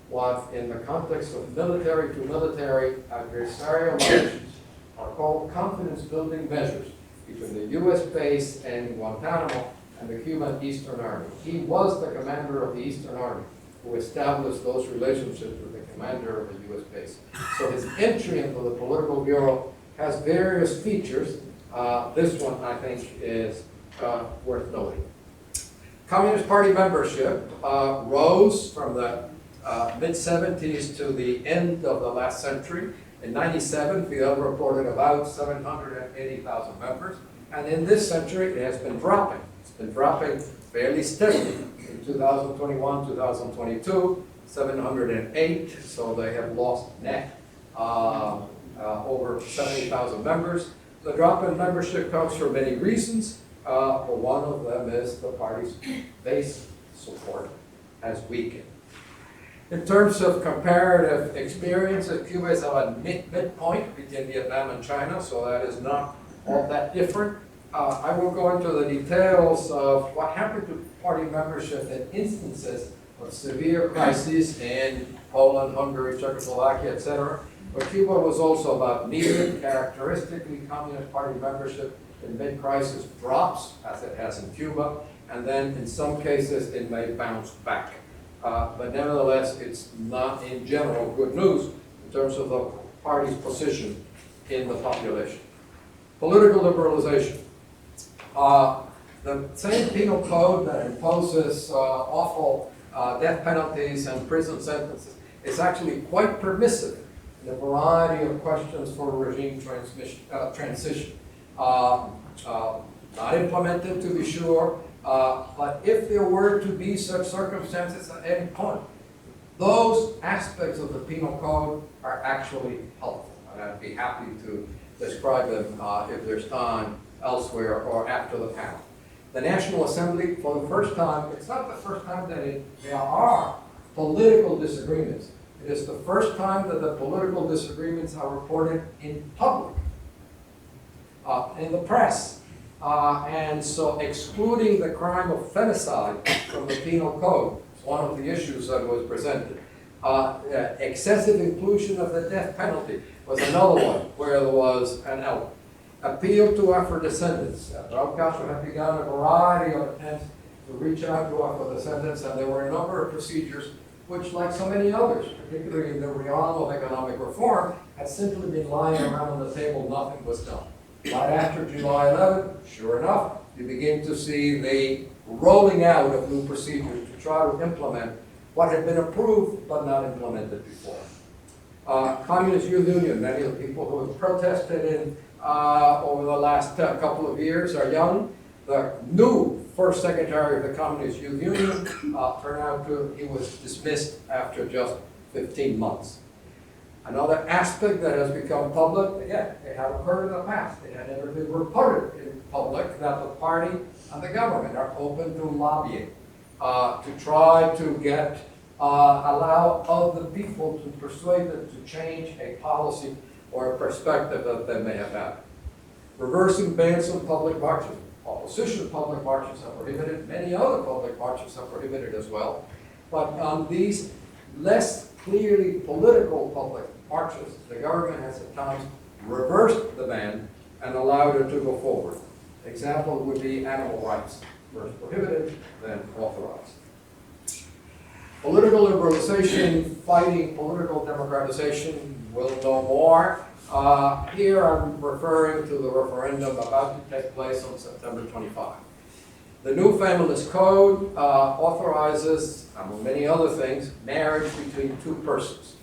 what, in the context of military to military adversarial relations, are called confidence-building measures between the U.S. base in Guantanamo and the Cuban Eastern Army. He was the commander of the Eastern Army who established those relationships with the commander of the U.S. base. So his entry into the political bureau has various features. This one, I think, is worth noting. Communist Party membership rose from the mid-70s to the end of the last century. In '97, Fidel reported about 780,000 members, and in this century, it has been dropping. It's been dropping fairly steadily. In 2021, 2022, 708, so they have lost net over 70,000 members. The drop in membership comes for many reasons, but one of them is the party's base support has weakened. In terms of comparative experiences, Cuba is about midpoint between Vietnam and China, so that is not all that different. I will go into the details of what happened to party membership in instances of severe crises in Poland, Hungary, Czechoslovakia, etc. But Cuba was also about medium, characteristically Communist Party membership in mid-crisis drops, as it has in Cuba, and then in some cases it may bounce back. But nevertheless, it's not in general good news in terms of the party's position in the population. Political liberalization. The same penal code that imposes awful death penalties and prison sentences is actually quite permissive in a variety of questions for regime transition. Not implemented, to be sure, but if there were to be such circumstances at any point, those aspects of the penal code are actually helpful. And I'd be happy to describe them if there's time elsewhere or after the panel. The National Assembly, for the first time, it's not the first time that there are political disagreements. It is the first time that the political disagreements are reported in public, in the press. And so excluding the crime of femicide from the penal code is one of the issues that was presented. Excessive inclusion of the death penalty was another one where there was an element. Appeal to Afro-descendants. Raul Castro had begun a variety of attempts to reach out to Afro-descendants, and there were a number of procedures which, like so many others, particularly in the realm of economic reform, had simply been lying around on the table, nothing was done. Right after July 11, sure enough, you begin to see the rolling out of new procedures to try to implement what had been approved but not implemented before. Communist Youth Union, many of the people who have protested in over the last couple of years are young. The new first secretary of the Communist Youth Union turned out to, he was dismissed after just 15 months. Another aspect that has become public, again, it had occurred in the past, it had never been reported in public, that the party and the government are open to lobbying to try to get, allow other people to persuade them to change a policy or a perspective that they may have had. Reversing bans on public marches. Opposition public marches are prohibited, many other public marches are prohibited as well. But on these less clearly political public marches, the government has at times reversed the ban and allowed it to go forward. Example would be animal rights, first prohibited, then authorized. Political liberalization, fighting political democratization, will know more. Here I'm referring to the referendum about to take place on September 25. The new Family's Code authorizes, among many other things, marriage between two persons.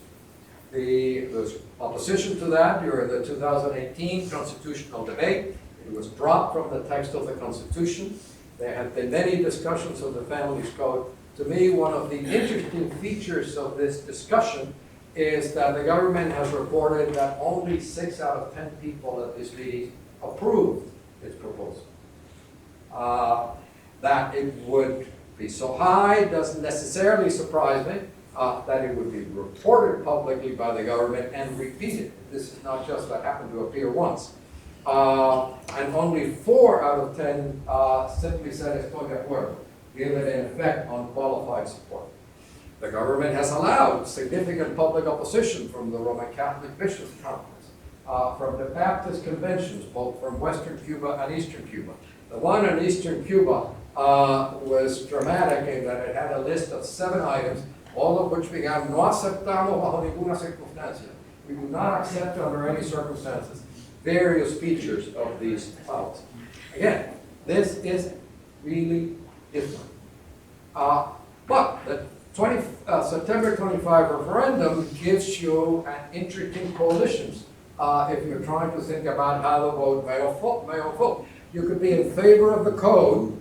There's opposition to that during the 2018 constitutional debate. It was dropped from the text of the Constitution. There have been many discussions of the Family's Code. To me, one of the interesting features of this discussion is that the government has reported that only 6 out of 10 people at this meeting approved its proposal. That it would be so high doesn't necessarily surprise me. That it would be reported publicly by the government and repeated. This is not just that happened to appear once. And only 4 out of 10 simply said estoy de acuerdo, given in effect unqualified support. The government has allowed significant public opposition from the Roman Catholic Bishops' Conference, from the Baptist conventions, both from Western Cuba and Eastern Cuba. The one in Eastern Cuba was dramatic in that it had a list of 7 items, all of which began, no aceptamos bajo ninguna circunstancia. We do not accept under any circumstances various features of these policies. Again, this is really different. But the September 25 referendum gives you an interesting coalitions if you're trying to think about how to vote may or vote. You could be in favor of the code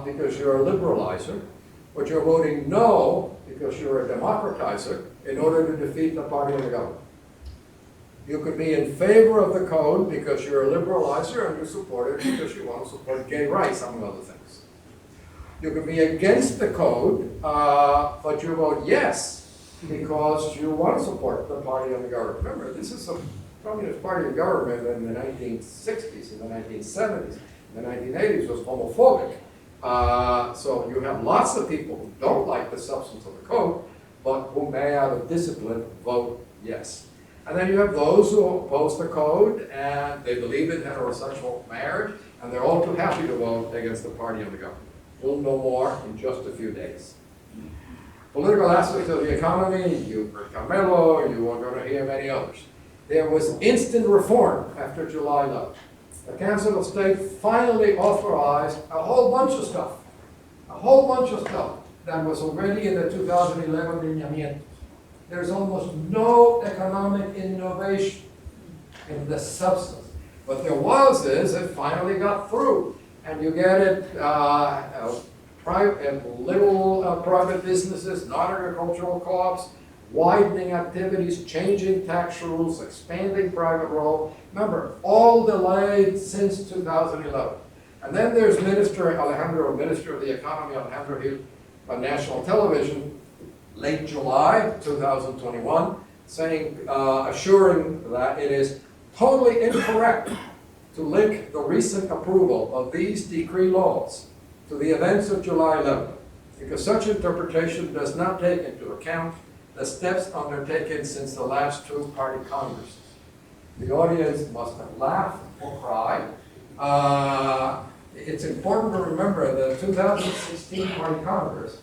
because you're a liberalizer, but you're voting no because you're a democratizer in order to defeat the party of the government. You could be in favor of the code because you're a liberalizer and you support it because you want to support gay rights, among other things. You could be against the code, but you vote yes because you want to support the party of the government. Remember, this is a Communist Party of government in the 1960s, in the 1970s, in the 1980s was homophobic. So you have lots of people who don't like the substance of the code, but who may out of discipline vote yes. And then you have those who oppose the code and they believe in heterosexual marriage and they're all too happy to vote against the party of the government. We'll know more in just a few days. Political aspects of the economy, you heard Carmelo, you are going to hear many others. There was instant reform after July 11th. The Council of State finally authorized a whole bunch of stuff that was already in the 2011 lineamientos. There's almost no economic innovation in the substance. What there was is it finally got through. And you get it, little private businesses, non-agricultural co-ops, widening activities, changing tax rules, expanding private role. Remember, all delayed since 2011. And then there's Minister of the Economy, Alejandro Gil, on national television, late July 2021, saying, assuring that it is totally incorrect to link the recent approval of these decree laws to the events of July 11th, because such interpretation does not take into account the steps undertaken since the last 2 party congresses. The audience must have laughed or cried. It's important to remember the 2016 party congress,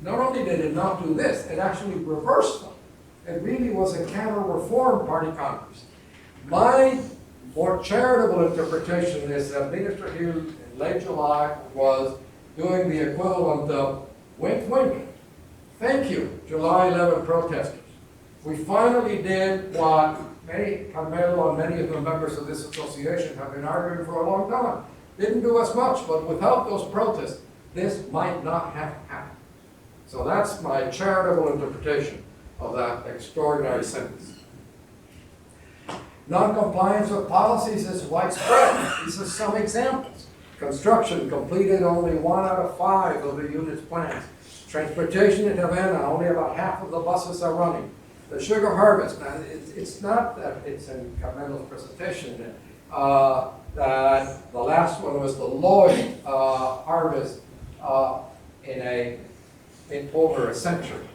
not only did it not do this, it actually reversed them. It really was a counter-reform party congress. My more charitable interpretation is that Minister Hill in late July was doing the equivalent of wink, wink. Thank you, July 11 protesters. We finally did what Carmelo and many of the members of this association have been arguing for a long time. Didn't do as much, but without those protests, this might not have happened. So that's my charitable interpretation of that extraordinary sentence. Non-compliance with policies is widespread. These are some examples. Construction completed only 1 out of 5 of the unit's plans. Transportation in Havana, only about half of the buses are running. The sugar harvest, now it's not that it's in Carmelo's presentation, that the last one was the Lloyd harvest in over a century.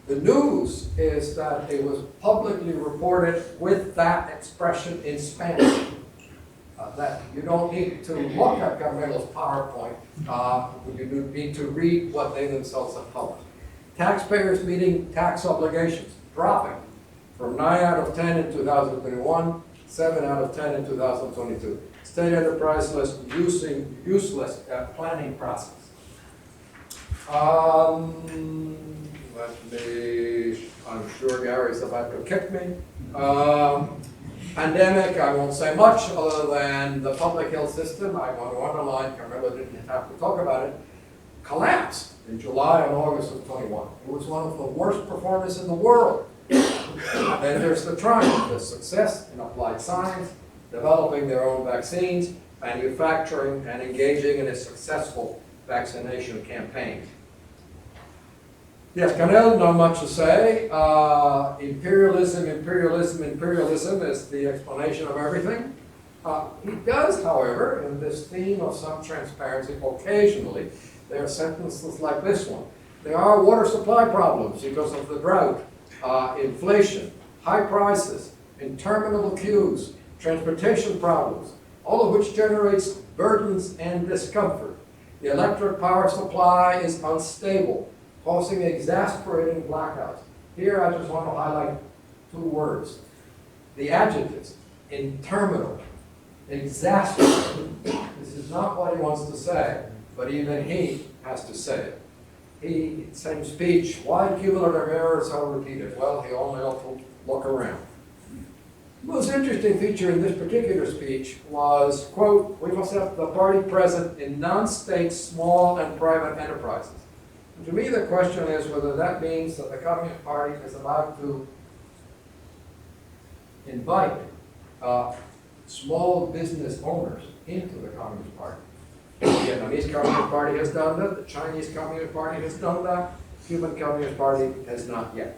The news is that it was publicly reported with that expression in Spanish. That you don't need to look at Carmelo's PowerPoint, you need to read what they themselves have published. Taxpayers meeting tax obligations, dropping from 9 out of 10 in 2021, 7 out of 10 in 2022. State enterprise list useless planning process. I'm sure Gary's about to kick me. Pandemic, I won't say much other than the public health system. I want to underline, Carmelo didn't have to talk about it, collapsed in July and August of 21. It was one of the worst performers in the world. Then there's the triumph, the success in applied science, developing their own vaccines, manufacturing, and engaging in a successful vaccination campaign. Yes, Canel, not much to say. Imperialism is the explanation of everything. He does, however, in this theme of some transparency, occasionally, there are sentences like this one. There are water supply problems because of the drought, inflation, high prices, interminable queues, transportation problems, all of which generates burdens and discomfort. The electric power supply is unstable, causing exasperating blackouts. Here I just want to highlight 2 words. The adjectives, interminable, exasperating. This is not what he wants to say, but even he has to say it. Same speech, why cumulative errors are repeated? Well, he only ought to look around. The most interesting feature in this particular speech was, quote, we must have the party present in non-state small and private enterprises. And to me, the question is whether that means that the Communist Party is allowed to invite small business owners into the Communist Party. The Vietnamese Communist Party has done that, the Chinese Communist Party has done that, the Cuban Communist Party has not yet.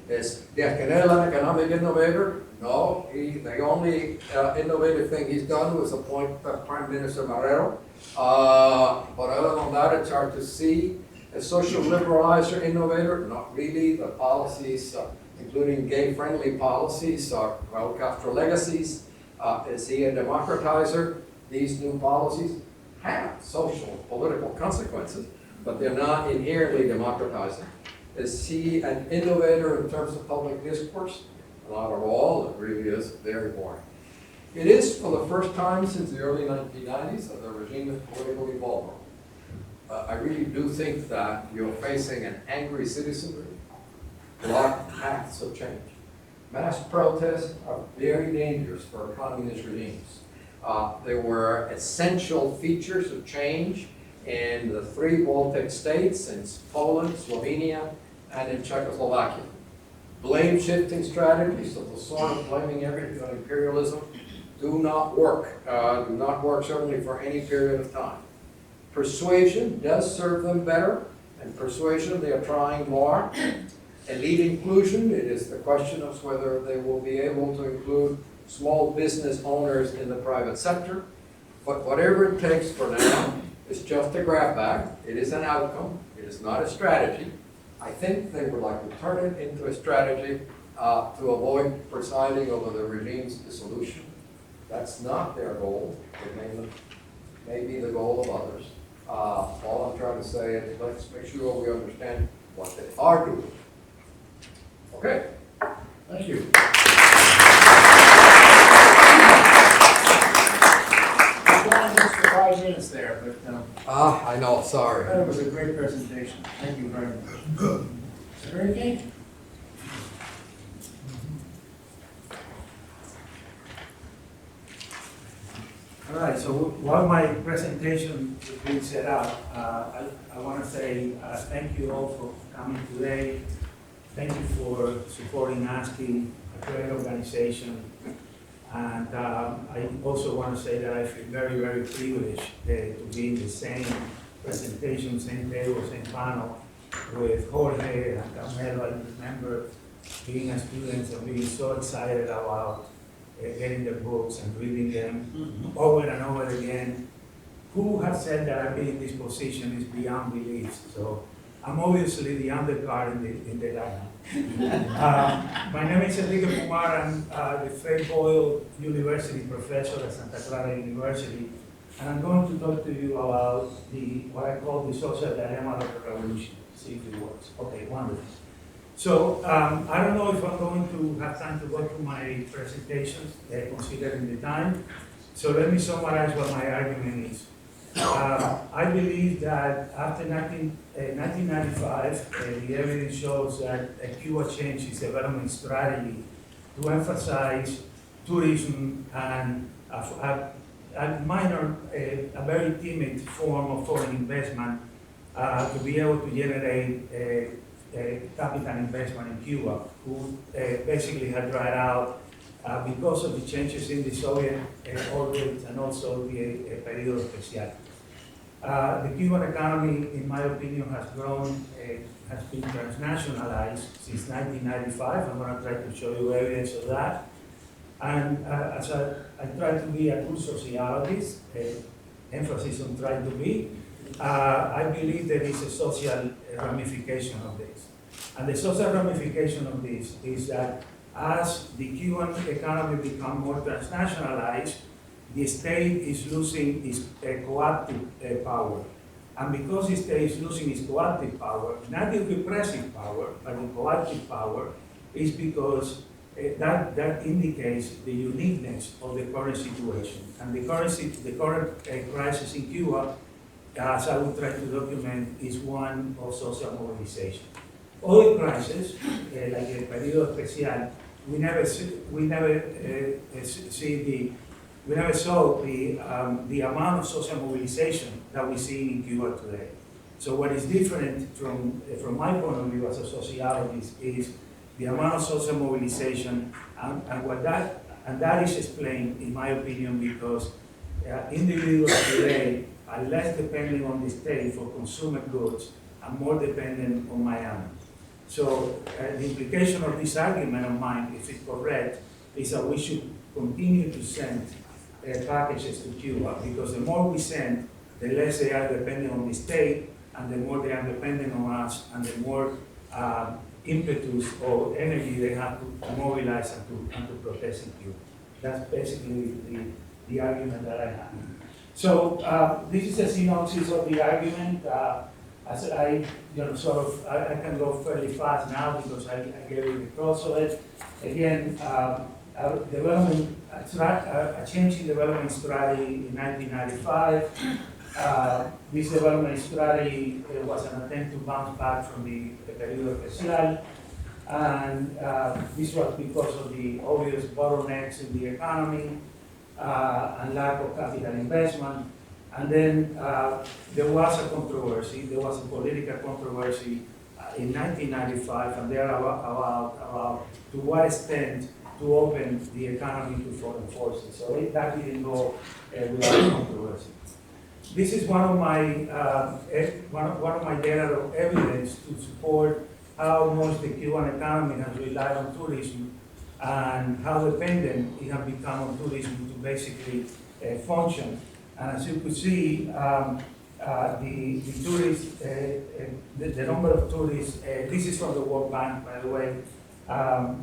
Is Esquirol an economic innovator? No, the only innovative thing he's done was appoint Prime Minister Marrero. But other than that, it's hard to see. A social liberalizer innovator? Not really. The policies, including gay-friendly policies, are Raul Castro legacies. Is he a democratizer? These new policies have social, political consequences, but they're not inherently democratizing. Is he an innovator in terms of public discourse? Not at all. It really is very boring. It is, for the first time since the early 1990s, that the regime is politically vulnerable. I really do think that you're facing an angry citizenry, block paths of change. Mass protests are very dangerous for communist regimes. There were essential features of change in the 3 Baltic states, in Poland, Slovenia, and in Czechoslovakia. Blame-shifting strategies of the sort of blaming everything on imperialism do not work certainly for any period of time. Persuasion does serve them better, and persuasion they are trying more. Elite inclusion, it is the question of whether they will be able to include small business owners in the private sector. But whatever it takes for now is just a grab bag. It is an outcome. It is not a strategy. I think they would like to turn it into a strategy to avoid presiding over the regime's dissolution. That's not their goal. It may be the goal of others. All I'm trying to say is let's make sure we understand what they are doing. Okay. Thank you. We've gone just for 5 minutes there, but I know, sorry. that was a great presentation. Thank you very much. Is there anything? All right, so while my presentation is being set up, I want to say thank you all for coming today. Thank you for supporting ASCE, a great organization. And I also want to say that I feel very, very privileged to be in the same presentation, same table, same panel with Jorge and Carmelo. I remember being a student and being so excited about getting the books and reading them over and over again. Who has said that I've been in this position is beyond belief. So I'm obviously the undercard in the lineup. My name is Enrique Kumar. I'm the Fred Boyle University professor at Santa Clara University. And I'm going to talk to you about what I call the social dilemma of the revolution. See if it works. Okay, wonderful. So I don't know if I'm going to have time to go through my presentations, considering the time. So let me summarize what my argument is. I believe that after 1995, the evidence shows that Cuba changed its development strategy to emphasize tourism and a minor, a very timid form of foreign investment to be able to generate capital investment in Cuba, who basically had dried out because of the changes in the Soviet orbit and also the periodo especial. The Cuban economy, in my opinion, has grown, has been transnationalized since 1995. I'm going to try to show you evidence of that. And as I try to be a good sociologist, emphasis on trying to be, I believe there is a social ramification of this. And the social ramification of this is that as the Cuban economy becomes more transnationalized, the state is losing its coactive power. And because the state is losing its coactive power, not the repressive power, but the coactive power, is because that indicates the uniqueness of the current situation. And the current crisis in Cuba, as I will try to document, is one of social mobilization. Other crises, like the periodo especial, we never saw the amount of social mobilization that we see in Cuba today. So what is different from my point of view as a sociologist is the amount of social mobilization, and that is explained, in my opinion, because individuals today are less dependent on the state for consumer goods and more dependent on Miami. So the implication of this argument of mine, if it's correct, is that we should continue to send packages to Cuba, because the more we send, the less they are dependent on the state, and the more they are dependent on us, and the more impetus or energy they have to mobilize and to protest in Cuba. That's basically the argument that I have. So this is a synopsis of the argument. As I can go fairly fast now because I gave you the cross of it. Again, a change in development strategy in 1995. This development strategy was an attempt to bounce back from the periodo especial, and this was because of the obvious bottlenecks in the economy and lack of capital investment. And then there was a controversy, there was a political controversy in 1995, and there about to what extent to open the economy to foreign forces. So that didn't go without controversy. This is one of my data of evidence to support how much the Cuban economy has relied on tourism and how dependent it has become on tourism to basically function. And as you could see, the tourists, the number of tourists, this is from the World Bank, by the way,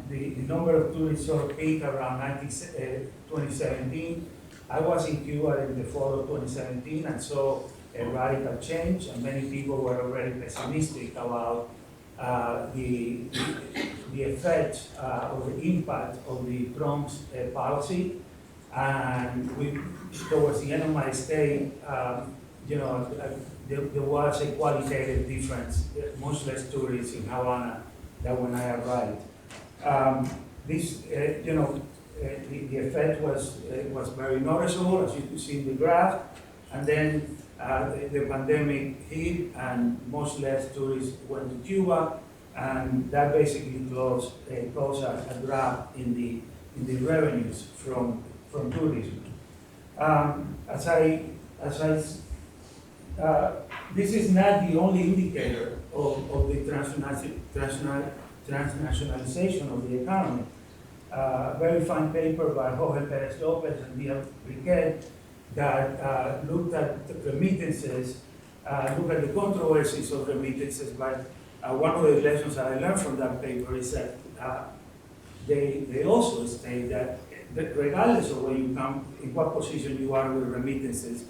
the number of tourists sort of peaked around 2017. I was in Cuba in the fall of 2017 and saw a radical change, and many people were already pessimistic about the effect or the impact of the Trump's policy. And towards the end of my stay, there was a qualitative difference, much less tourists in Havana than when I arrived. the effect was very noticeable, as you can see in the graph. And then the pandemic hit, and much less tourists went to Cuba, and that basically caused a drop in the revenues from tourism. This is not the only indicator of the transnationalization of the economy. Very fine paper by Jorge Perez Lopez and Dia Briquet that looked at the remittances, looked at the controversies of remittances, but one of the lessons that I learned from that paper is that they also state that regardless of where you come, in what position you are with remittances,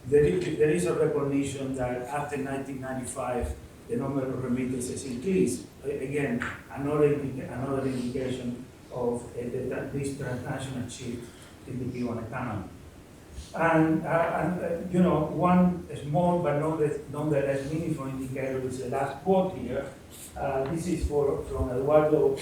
there is a recognition that after 1995, the number of remittances increased. Again, another indication of this transnational shift in the Cuban economy. And one small but nonetheless meaningful indicator is the last quote here. This is from Eduardo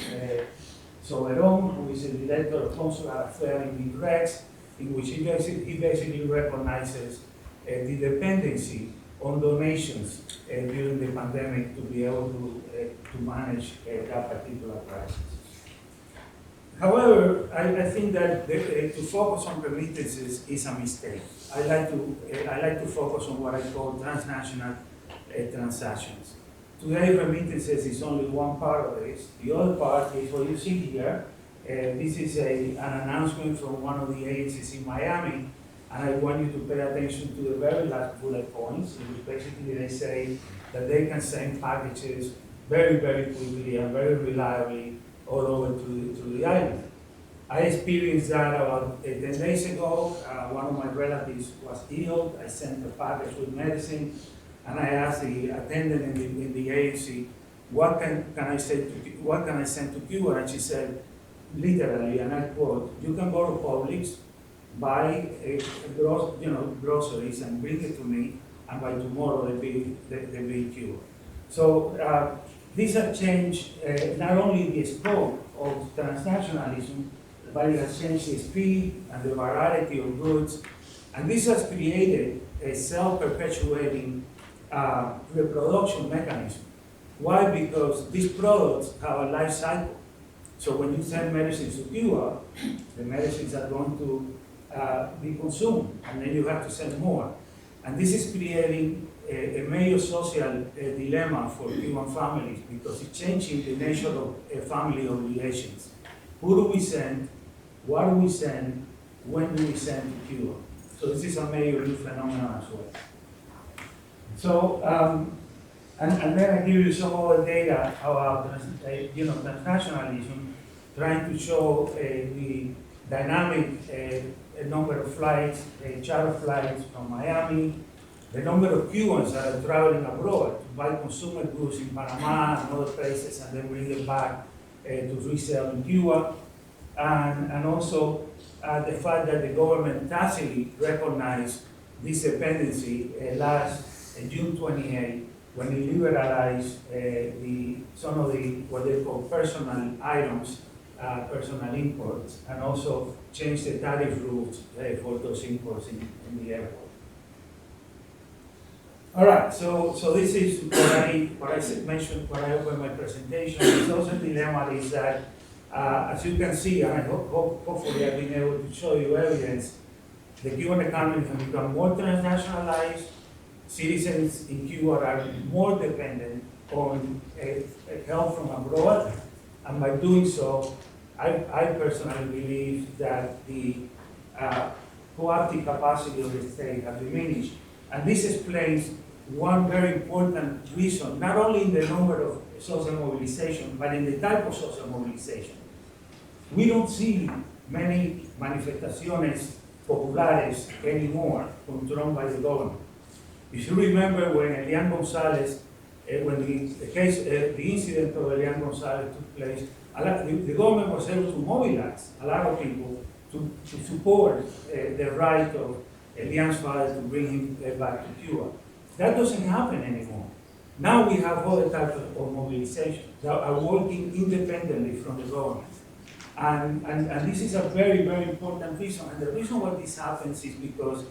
Soberon, who is the director of Consular Affairs in Rex, in which he basically recognizes the dependency on donations during the pandemic to be able to manage that particular crisis. However, I think that to focus on remittances is a mistake. I like to focus on what I call transnational transactions. Today, remittances is only one part of this. The other part is what you see here. This is an announcement from one of the agencies in Miami, and I want you to pay attention to the very last bullet points, in which basically they say that they can send packages very, very quickly and very reliably all over to the island. I experienced that about 10 days ago. One of my relatives was ill. I sent a package with medicine, and I asked the attendant in the agency, what can I send to Cuba? And she said, literally, and I quote, you can go to Publix, buy groceries and bring it to me, and by tomorrow they'll be in Cuba. So these have changed not only the scope of transnationalism, but it has changed the speed and the variety of goods. And this has created a self-perpetuating reproduction mechanism. Why? Because these products have a life cycle. So when you send medicines to Cuba, the medicines are going to be consumed, and then you have to send more. And this is creating a major social dilemma for Cuban families, because it's changing the nature of family obligations. Who do we send? What do we send? When do we send to Cuba? So this is a major new phenomenon as well. So, and then I give you some other data about transnationalism, trying to show the dynamic number of flights, charter flights from Miami, the number of Cubans that are traveling abroad to buy consumer goods in Panama and other places, and then bring them back to resell in Cuba, and also the fact that the government tacitly recognized this dependency last June 28, when they liberalized some of the what they call personal items, personal imports, and also changed the tariff rules for those imports in the airport. All right, so this is what I mentioned when I opened my presentation. The social dilemma is that, as you can see, and I hopefully I've been able to show you evidence, the Cuban economy has become more transnationalized. Citizens in Cuba are more dependent on help from abroad, and by doing so, I personally believe that the cooperative capacity of the state has diminished. And this explains one very important reason, not only in the number of social mobilization, but in the type of social mobilization. We don't see many manifestaciones populares anymore controlled by the government. If you remember when Elian Gonzalez, when the incident of Elian Gonzalez took place, the government was able to mobilize a lot of people to support the right of Elian's father to bring him back to Cuba. That doesn't happen anymore. Now we have other types of mobilization that are working independently from the government. And this is a very, very important reason. And the reason why this happens is because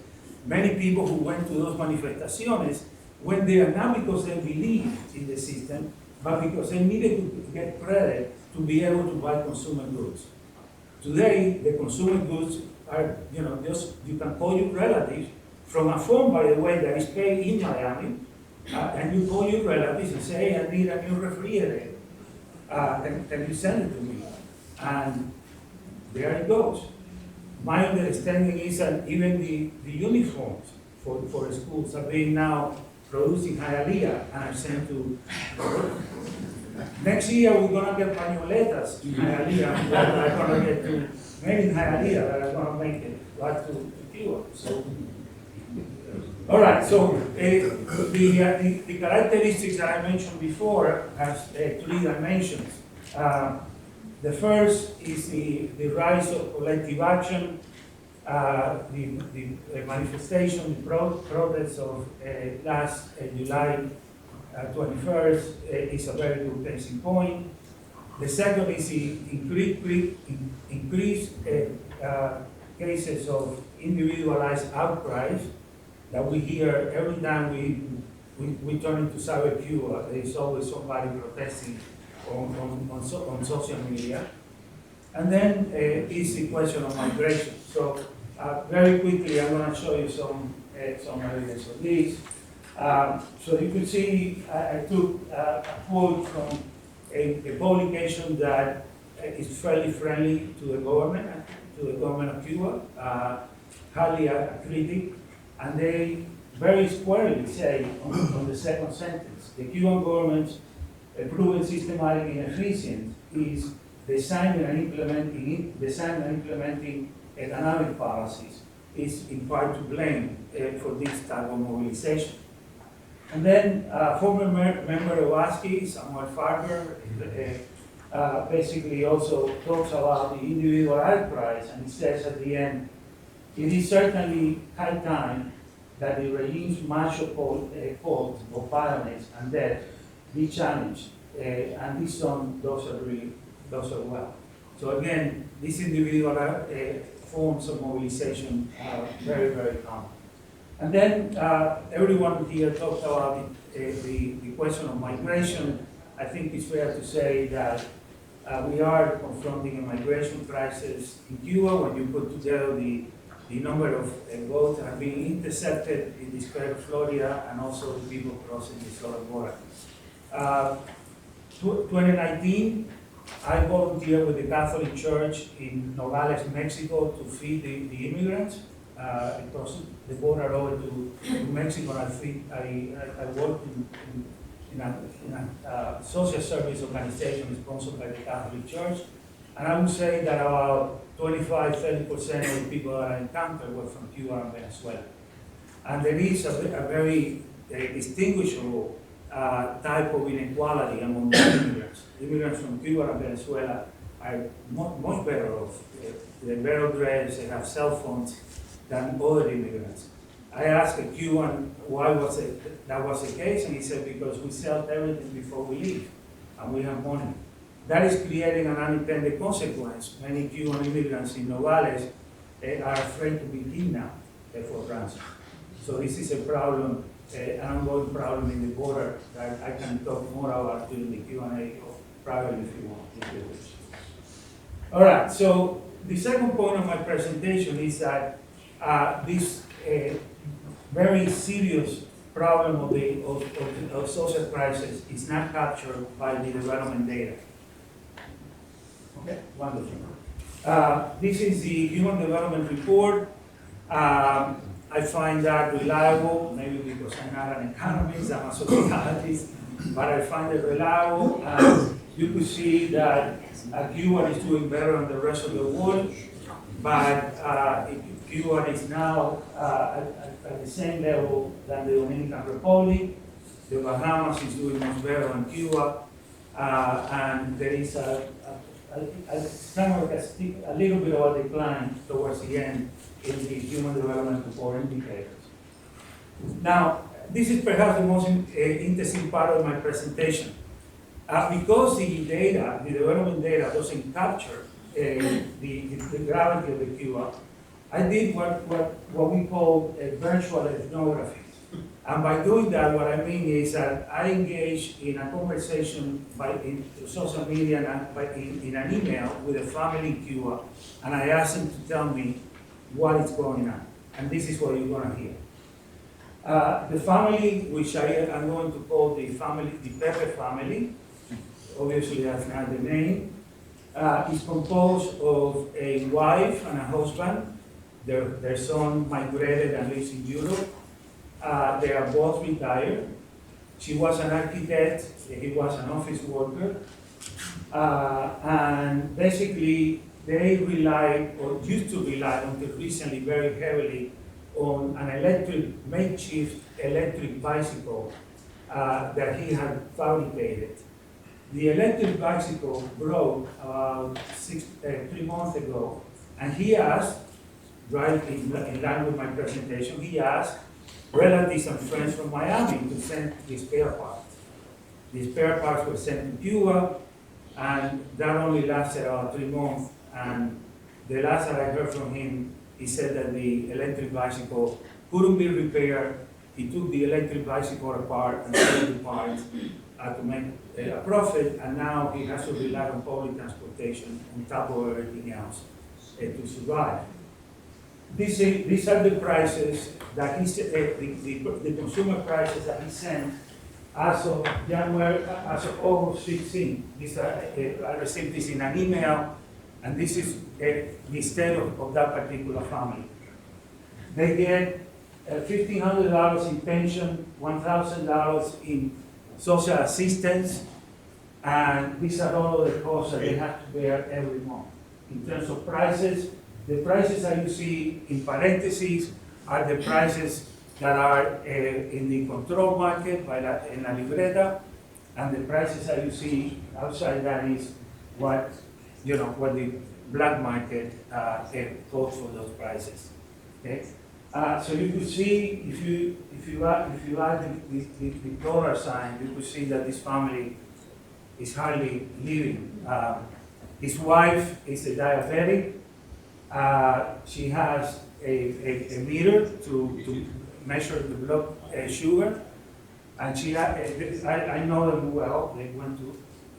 many people who went to those manifestaciones went there not because they believed in the system, but because they needed to get credit to be able to buy consumer goods. Today, the consumer goods are, just, you can call your relatives from a phone, by the way, that is paid in Miami, and you call your relatives and say, hey, I need a new refrigerator. Can you send it to me? And there it goes. My understanding is that even the uniforms for the schools are being now produced in Hialeah and are sent to. Next year we're gonna get pañoletas in Hialeah that are gonna get made in Hialeah that are gonna make it back to Cuba. So, all right. So the characteristics that I mentioned before has 3 dimensions. The first is the rise of collective action, the manifestation, the protest of last July 21st is a very good case in point. The second is the increased cases of individualized outcries that we hear every time we turn into Cyber Cuba. There is always somebody protesting on social media. And then is the question of migration. So very quickly, I'm going to show you some evidence of this. So you can see I took a quote from a publication that is fairly friendly to the government of Cuba, hardly a critic, and they very squarely say on the second sentence, the Cuban government's proven systematic inefficiency is designing and implementing economic policies is in part to blame for this type of mobilization. And then former member of ASCE, Samuel Farber, basically also talks about the individual outcries, and he says at the end, it is certainly high time that the regime's macho cult of violence and death be challenged, and this song does it well. So again, these individual forms of mobilization are very, very common. And then everyone here talked about the question of migration. I think it's fair to say that we are confronting a migration crisis in Cuba when you put together the number of boats that are being intercepted in the Strait of Florida and also the people crossing the southern border. 2019, I volunteered with the Catholic Church in Nogales, Mexico to feed the immigrants across the border over to Mexico. I worked in a social service organization sponsored by the Catholic Church. And I would say that about 25-30% of the people that I encountered were from Cuba and Venezuela. And there is a very distinguishable type of inequality among immigrants. Immigrants from Cuba and Venezuela are much better off. They're better dressed, they have cell phones than other immigrants. I asked a Cuban why that was the case, and he said, because we sell everything before we leave, and we have money. That is creating an unintended consequence. Many Cuban immigrants in Nogales are afraid to be kidnapped for ransom. So this is a problem, an ongoing problem in the border that I can talk more about during the Q&A or privately if you want, if you wish. All right, so the second point of my presentation is that this very serious problem of social crisis is not captured by the development data. Okay, wonderful. This is the Human Development Report. I find that reliable, maybe because I'm not an economist, I'm a sociologist, but I find it reliable. You could see that Cuba is doing better than the rest of the world, but Cuba is now at the same level than the Dominican Republic. The Bahamas is doing much better than Cuba, and there is kind of a little bit of a decline towards the end in the Human Development Report indicators. Now, this is perhaps the most interesting part of my presentation. Because the data, the development data, doesn't capture the gravity of the Cuba, I did what we call a virtual ethnography. And by doing that, what I mean is that I engage in a conversation in social media and in an email with a family in Cuba, and I ask them to tell me what is going on. And this is what you're gonna hear. The family, which I am going to call the Pepe family, obviously that's not the name, is composed of a wife and a husband. Their son migrated and lives in Europe. They are both retired. She was an architect, he was an office worker. And basically, they rely, or used to rely until recently very heavily on an makeshift electric bicycle that he had fabricated. The electric bicycle broke about 3 months ago, and he asked, right in line with my presentation, he asked relatives and friends from Miami to send the spare parts. The spare parts were sent to Cuba, and that only lasted about 3 months. And the last that I heard from him, he said that the electric bicycle couldn't be repaired. He took the electric bicycle apart and sold the parts to make a profit, and now he has to rely on public transportation on top of everything else to survive. These are the prices that the consumer prices that he sent as of August 16. I received this in an email, and this is the state of that particular family. They get $1,500 in pension, $1,000 in social assistance, and these are all of the costs that they have to bear every month. In terms of prices, the prices that you see in parentheses are the prices that are in the control market in la libreta, and the prices that you see outside that is what the black market quotes for those prices. Okay, so you could see if you add the dollar sign, you could see that this family is hardly living. His wife is a diabetic. She has a meter to measure the blood sugar, and I know them well.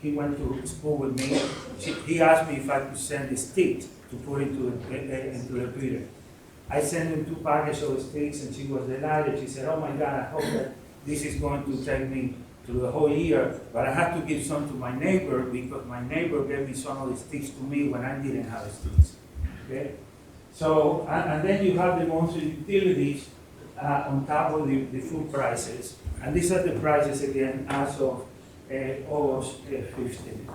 He went to school with me. He asked me if I could send the sticks to put into the meter. I sent him 2 packages of sticks, and she was delighted. She said, "Oh my God, I hope that this is going to take me through the whole year, but I have to give some to my neighbor because my neighbor gave me some of the sticks to me when I didn't have sticks." Okay? So, and then you have the monthly utilities on top of the food prices. And these are the prices again as of August 15.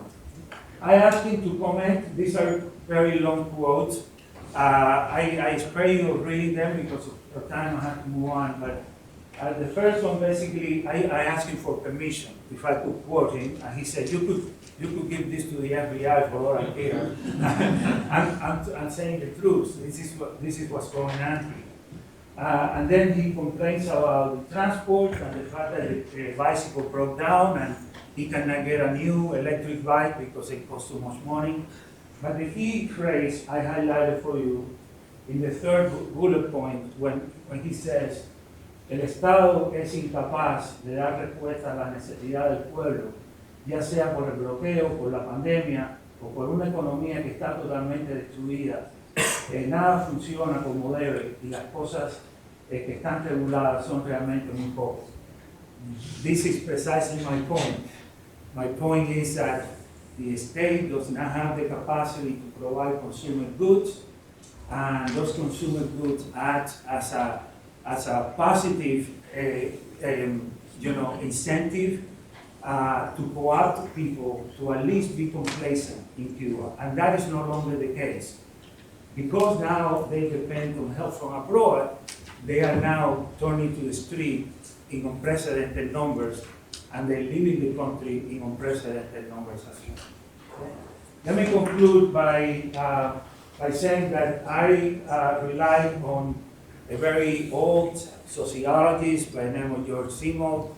I asked him to comment. These are very long quotes. I spare you of reading them because of time I have to move on. But the first one, basically, I asked him for permission if I could quote him, and he said, you could give this to the FBI for all I care. I'm saying the truth. This is what's going on here. And then he complains about the transport and the fact that the bicycle broke down and he cannot get a new electric bike because it costs too much money. But the key phrase I highlighted for you in the third bullet point when he says, "El Estado es incapaz de dar respuesta a la necesidad del pueblo, ya sea por el bloqueo, por la pandemia o por una economía que está totalmente destruida. Nada funciona como debe y las cosas que están reguladas son realmente muy pocas." This is precisely my point. My point is that the state does not have the capacity to provide consumer goods, and those consumer goods act as a positive incentive to co-opt people to at least be complacent in Cuba. And that is no longer the case. Because now they depend on help from abroad, they are now turning to the street in unprecedented numbers, and they live in the country in unprecedented numbers as well. Let me conclude by saying that I rely on a very old sociologist by the name of George Simmel,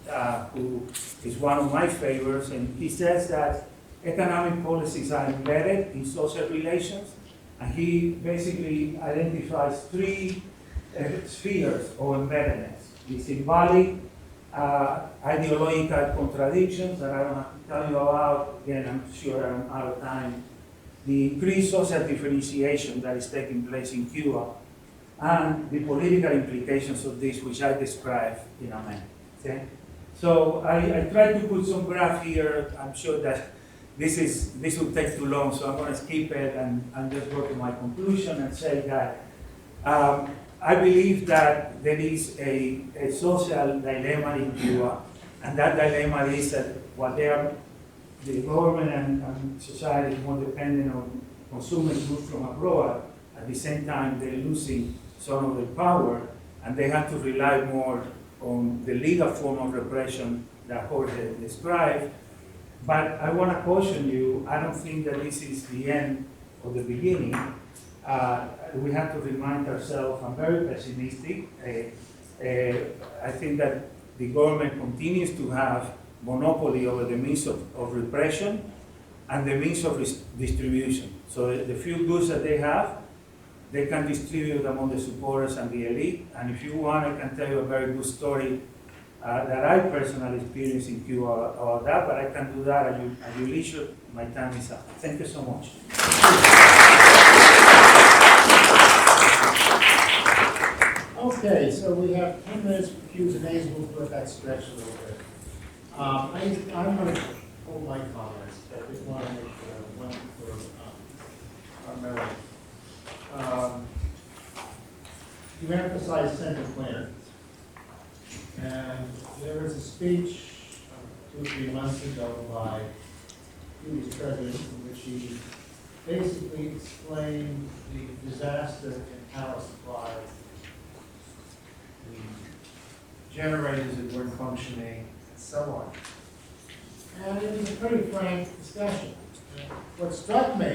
who is one of my favorites, and he says that economic policies are embedded in social relations, and he basically identifies three spheres of embeddedness: the symbolic, ideological contradictions that I don't have to tell you about. Again, I'm sure I'm out of time. The increased social differentiation that is taking place in Cuba, and the political implications of this, which I describe in a minute. Okay? So I tried to put some graph here. I'm sure that this will take too long, so I'm going to skip it and just go to my conclusion and say that I believe that there is a social dilemma in Cuba, and that dilemma is that while the government and society is more dependent on consuming goods from abroad, at the same time they're losing some of their power, and they have to rely more on the legal form of repression that Jorge described. But I want to caution you, I don't think that this is the end of the beginning. We have to remind ourselves, I'm very pessimistic. I think that the government continues to have monopoly over the means of repression and the means of distribution. So the few goods that they have, they can distribute among the supporters and the elite. And if you want, I can tell you a very good story that I personally experienced in Cuba about that, but I can do that at your leisure. My time is up. Thank you so much. Okay, so we have 10 minutes for Q's and A's. We'll let that stretch a little bit. I'm going to hold my comments, but I just want to make one for our memory. You emphasize central planning. And there was a speech 2 or 3 months ago by Cuba's president in which he basically explained the disaster in power supply, the generators that weren't functioning, and so on. And it was a pretty frank discussion. What struck me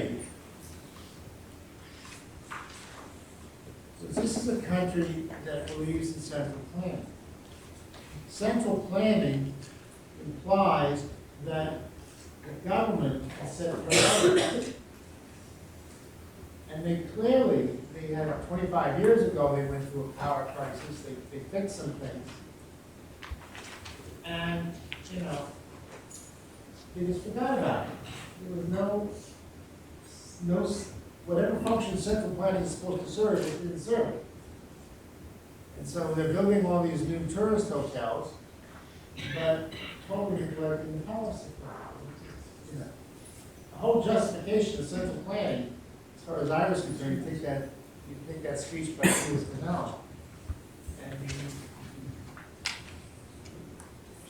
was this is a country that believes in central planning. Central planning implies that the government has set priorities. And they had 25 years ago, they went through a power crisis, they fixed some things. And, they just forgot about it. There was no, whatever function central planning is supposed to serve, it didn't serve it. And so they're building all these new tourist hotels, but totally neglecting the power supply. The whole justification of central planning, as far as I was concerned, you think that speech by Louis Canal, and you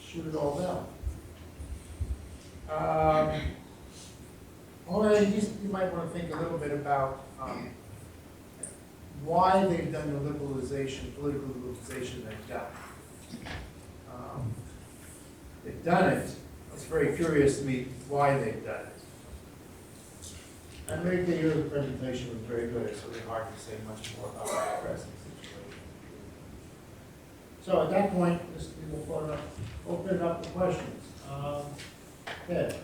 shoot it all down. You might want to think a little bit about why they've done the political liberalization they've done. They've done it. It's very curious to me why they've done it. And maybe your presentation was very good. It's really hard to say much more about the present situation. So at that point, we will open it up to questions. Ted.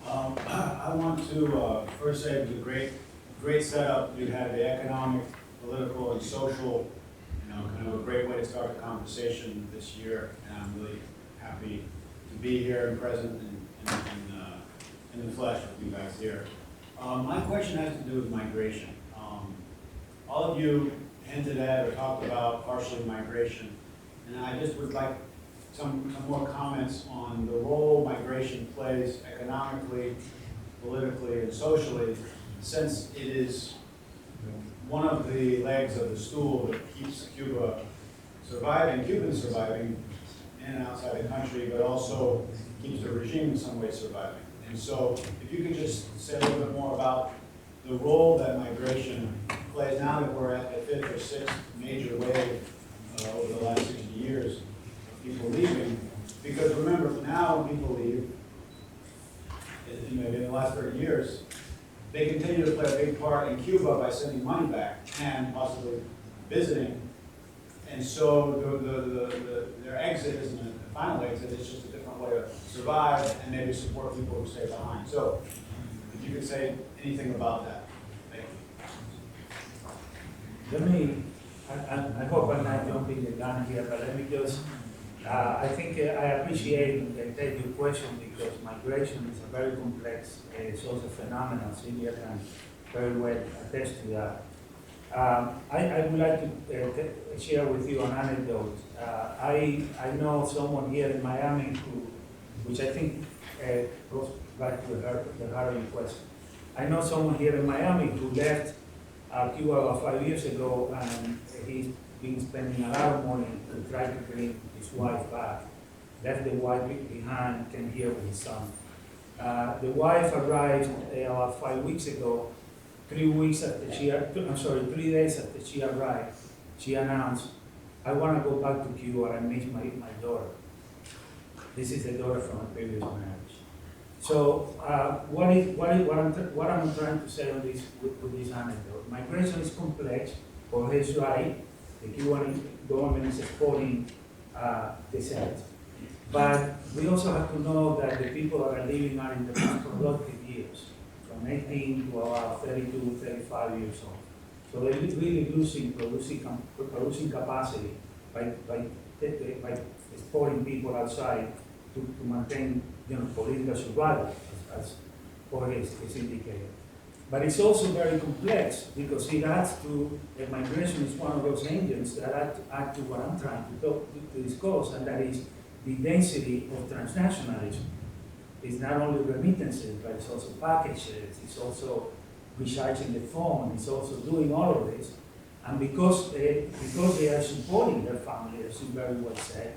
I want to first say it was a great setup. You had the economic, political, and social, kind of a great way to start the conversation this year. And I'm really happy to be here and present in the flesh with you guys here. My question has to do with migration. All of you hinted at or talked about partially migration, and I just would like some more comments on the role migration plays economically, politically, and socially, since it is one of the legs of the stool that keeps Cuba surviving, Cubans surviving in and outside the country, but also keeps the regime in some way surviving. And so if you could just say a little bit more about the role that migration plays now that we're at the 5th or 6th major wave over the last 60 years of people leaving. Because remember, now when people leave, in the last 30 years, they continue to play a big part in Cuba by sending money back and possibly visiting. And so their exit isn't a final exit, it's just a different way to survive and maybe support people who stay behind. So if you could say anything about that. Thank you. Let me, I hope I'm not jumping the gun here, but let me just, I think I appreciate your question because migration is a very complex social phenomenon. Sylvia can very well attest to that. I would like to share with you an anecdote. I know someone here in Miami which I think goes back to the heart of your question. I know someone here in Miami who left Cuba about 5 years ago, and he's been spending a lot of money to try to bring his wife back. Left the wife behind, came here with his son. The wife arrived about 5 weeks ago. 3 days after she arrived, she announced, I want to go back to Cuba and meet my daughter. This is the daughter from a previous marriage. So what I'm trying to say on this with this anecdote, migration is complex, or is right. The Cuban government is supporting descent. But we also have to know that the people that are living are in the most productive years, from 18 to about 32, 35 years old. So they're really losing producing capacity by exporting people outside to maintain political survival, as Jorge is indicated. But it's also very complex because it adds to, migration is one of those engines that add to what I'm trying to discuss, and that is the density of transnationalism. It's not only remittances, but it's also packages, it's also recharging the phone, it's also doing all of this. And because they are supporting their family, as you very well said,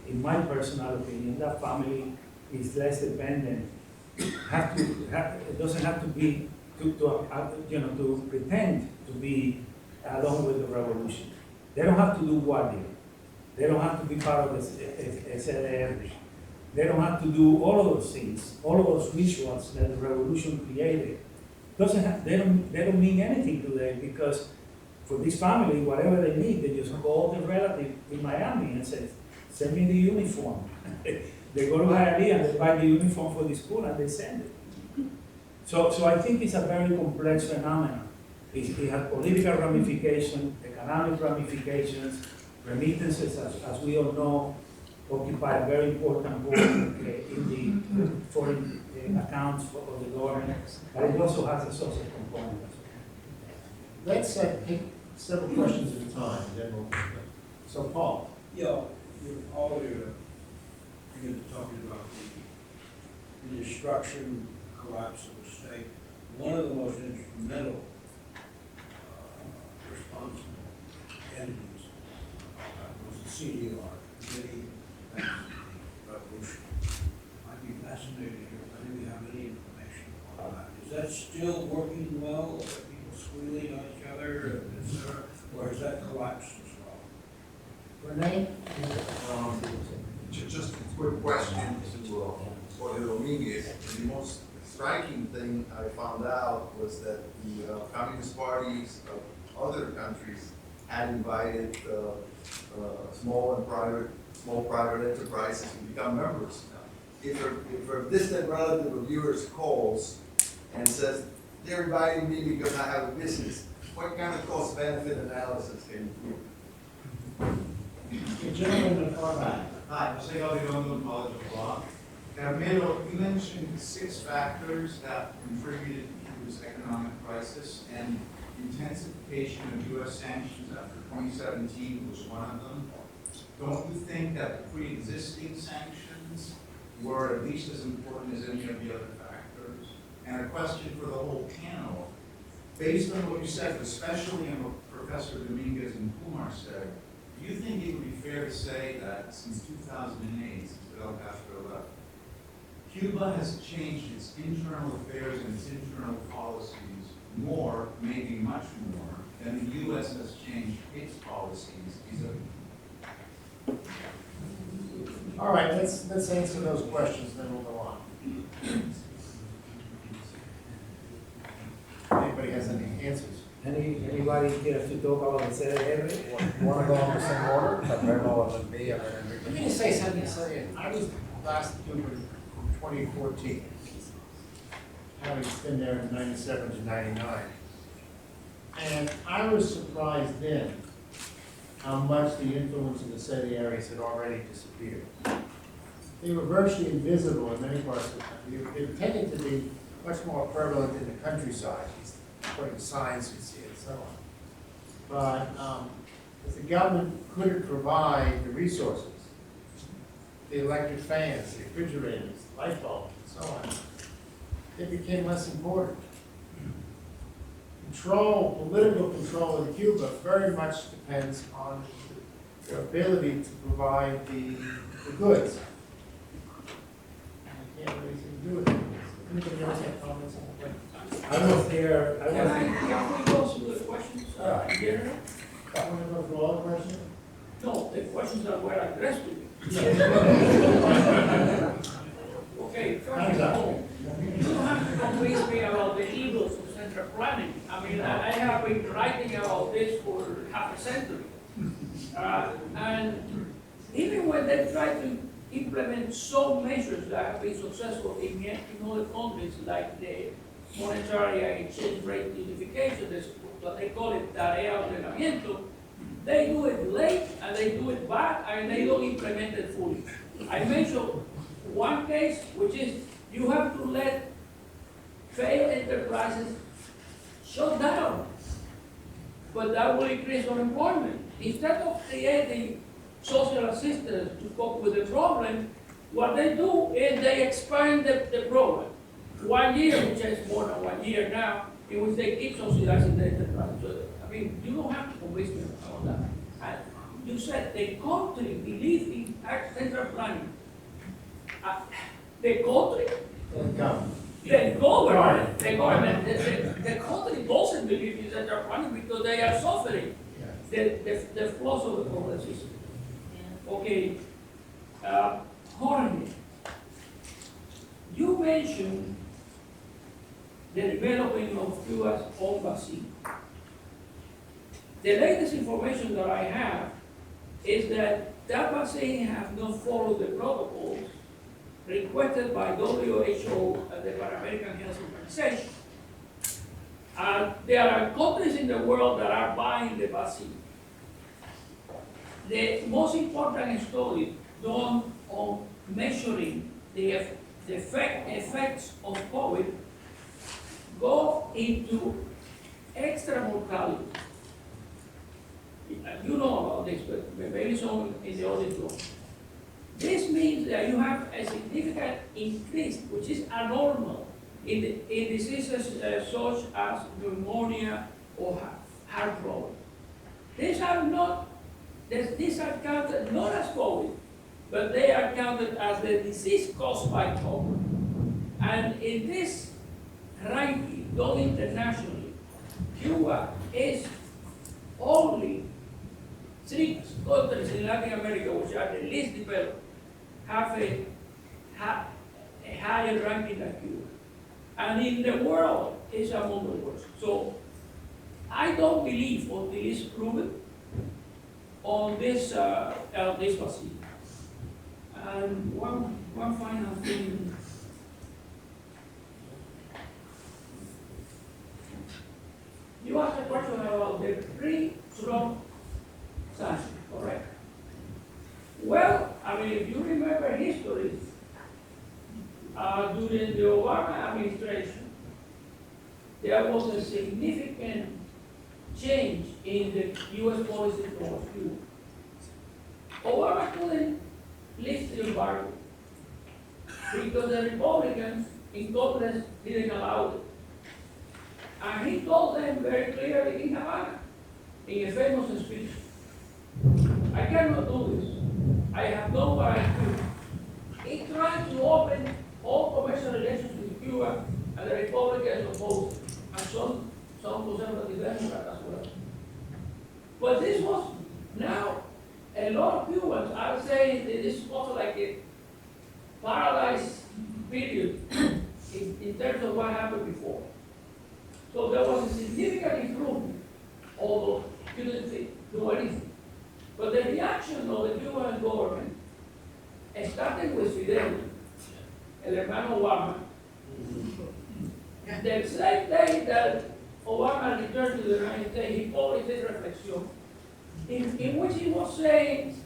in my personal opinion, that family is less dependent. It doesn't have to be to pretend to be along with the revolution. They don't have to do guardia. They don't have to be part of the SLR. They don't have to do all of those things, all of those rituals that the revolution created. They don't mean anything to them, because for this family, whatever they need, they just call the relative in Miami and say, send me the uniform. They go to Hialeah and they buy the uniform for the school and they send it. So I think it's a very complex phenomenon. It has political ramifications, economic ramifications, remittances, as we all know, occupy a very important role in the foreign accounts of the government, but it also has a social component. Let's take several questions at a time, then we'll. So Paul. Yeah, all you're talking about the destruction, collapse of the state. One of the most instrumental responsible entities was the CDR, Committee Against the Revolution. I'd be fascinated to hear if any of you have any information on that. Is that still working well? Are people squealing on each other, et cetera? Or has that collapsed as well? Renee? Just a quick question to Jorge Dominguez. The most striking thing I found out was that the communist parties of other countries had invited small private enterprises to become members. If a distant relative of yours calls and says, they're inviting me because I have a business, what kind of cost-benefit analysis can you do? The gentleman in the far back. Hi, Jose Gabilondo, College of Law. Carmelo, you mentioned 6 factors that contributed to Cuba's economic crisis, and intensification of U.S. sanctions after 2017 was one of them. Don't you think that the pre-existing sanctions were at least as important as any of the other factors? And a question for the whole panel. Based on what you said, especially on what Professor Dominguez and Kumar said, do you think it would be fair to say that since 2008, since Fidel Castro left, Cuba has changed its internal affairs and its internal policies more, maybe much more, than the U.S. has changed its policies vis-a-vis? All right, let's answer those questions, then we'll go on. Anybody has any answers? Anybody cares to talk about the CDR? Want to go on the same order? Carmelo and then me, and then Let Enrique. me just say something. I was last Cuba in 2014, having been there in 97 to 99. And I was surprised then how much the influence of the SETI areas had already disappeared. They were virtually invisible in many parts of the country. They tended to be much more prevalent in the countryside, putting signs you see and so on. But if the government couldn't provide the resources, the electric fans, the refrigerators, light bulbs, and so on, it became less important. Political control in Cuba very much depends on their ability to provide the goods. And I can't really do with it. Anybody else have comments on that? I was there, I was. Can we go through the questions, in general? I want to go through all the questions? No, the questions that were addressed to you. Okay, first of all, you don't have to convince me about the evils of central planning. I mean, I have been writing about this for half a century. And even when they try to implement some measures that have been successful in other countries, like the monetary and exchange rate unification, what they call it tarea ordenamiento, they do it late and they do it bad and they don't implement it fully. I mentioned one case, which is you have to let failed enterprises shut down, but that will increase unemployment. Instead of creating social assistance to cope with the problem, what they do is they expand the program. 1 year, which is more than 1 year now, in which they keep subsidizing the enterprise. So, I mean, you don't have to convince me about that. And you said the country believes in central planning. The country? The government, the country doesn't believe in central planning because they are suffering the flaws of the government system. Okay, Jorge, you mentioned the development of Cuba's own vaccine. The latest information that I have is that vaccine has not followed the protocols requested by WHO and the Pan-American Health Organization. There are countries in the world that are buying the vaccine. The most important study done on measuring the effects of COVID go into extra mortality. You know about this, but maybe some in the audience don't. This means that you have a significant increase, which is abnormal, in diseases such as pneumonia or heart problem. These are counted not as COVID, but they are counted as the disease caused by COVID. And in this ranking, done internationally, Cuba is only 3 countries in Latin America, which are the least developed, have a higher ranking than Cuba. And in the world, it's among the worst. So I don't believe until it's proven on this vaccine. And one final thing. You asked a question about the pre-Trump sanctions, correct? Well, I mean, if you remember history, during the Obama administration, there was a significant change in the U.S. policy towards Cuba. Obama couldn't lift the embargo because the Republicans in Congress didn't allow it. And he told them very clearly in Havana, in a famous speech, I cannot do this. I have no right to. He tried to open all commercial relations with Cuba, and the Republicans opposed, and some conservative Democrats as well. But this was now, a lot of Cubans are saying that this was like a paralyzed period in terms of what happened before. So there was a significant improvement, although couldn't do anything. But the reaction of the Cuban government, starting with Fidel, el hermano Obama, the same day that Obama returned to the United States, he published a reflection in which he was saying,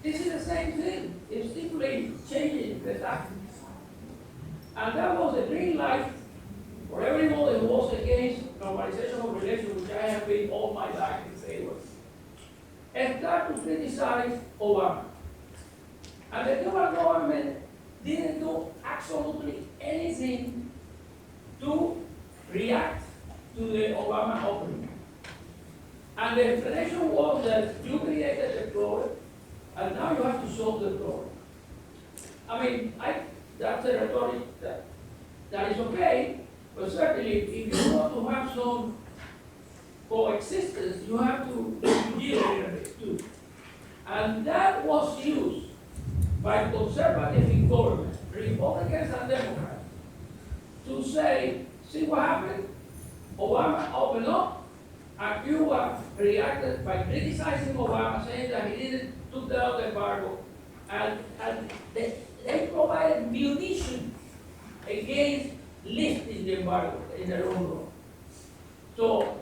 this is the same thing, it's simply changing the tactics. And that was a green light for everyone who was against normalization of relations, which I have been all my life in favor, and start to criticize Obama. And the Cuban government didn't do absolutely anything to react to the Obama opening. And the explanation was that you created the problem, and now you have to solve the problem. I mean, that's a rhetoric that is okay, but certainly if you want to have some coexistence, you have to deal with it too. And that was used by conservative in government, Republicans and Democrats, to say, see what happened? Obama opened up, and Cuba reacted by criticizing Obama, saying that he didn't took down the embargo, and they provided munition against lifting the embargo in their own law. So,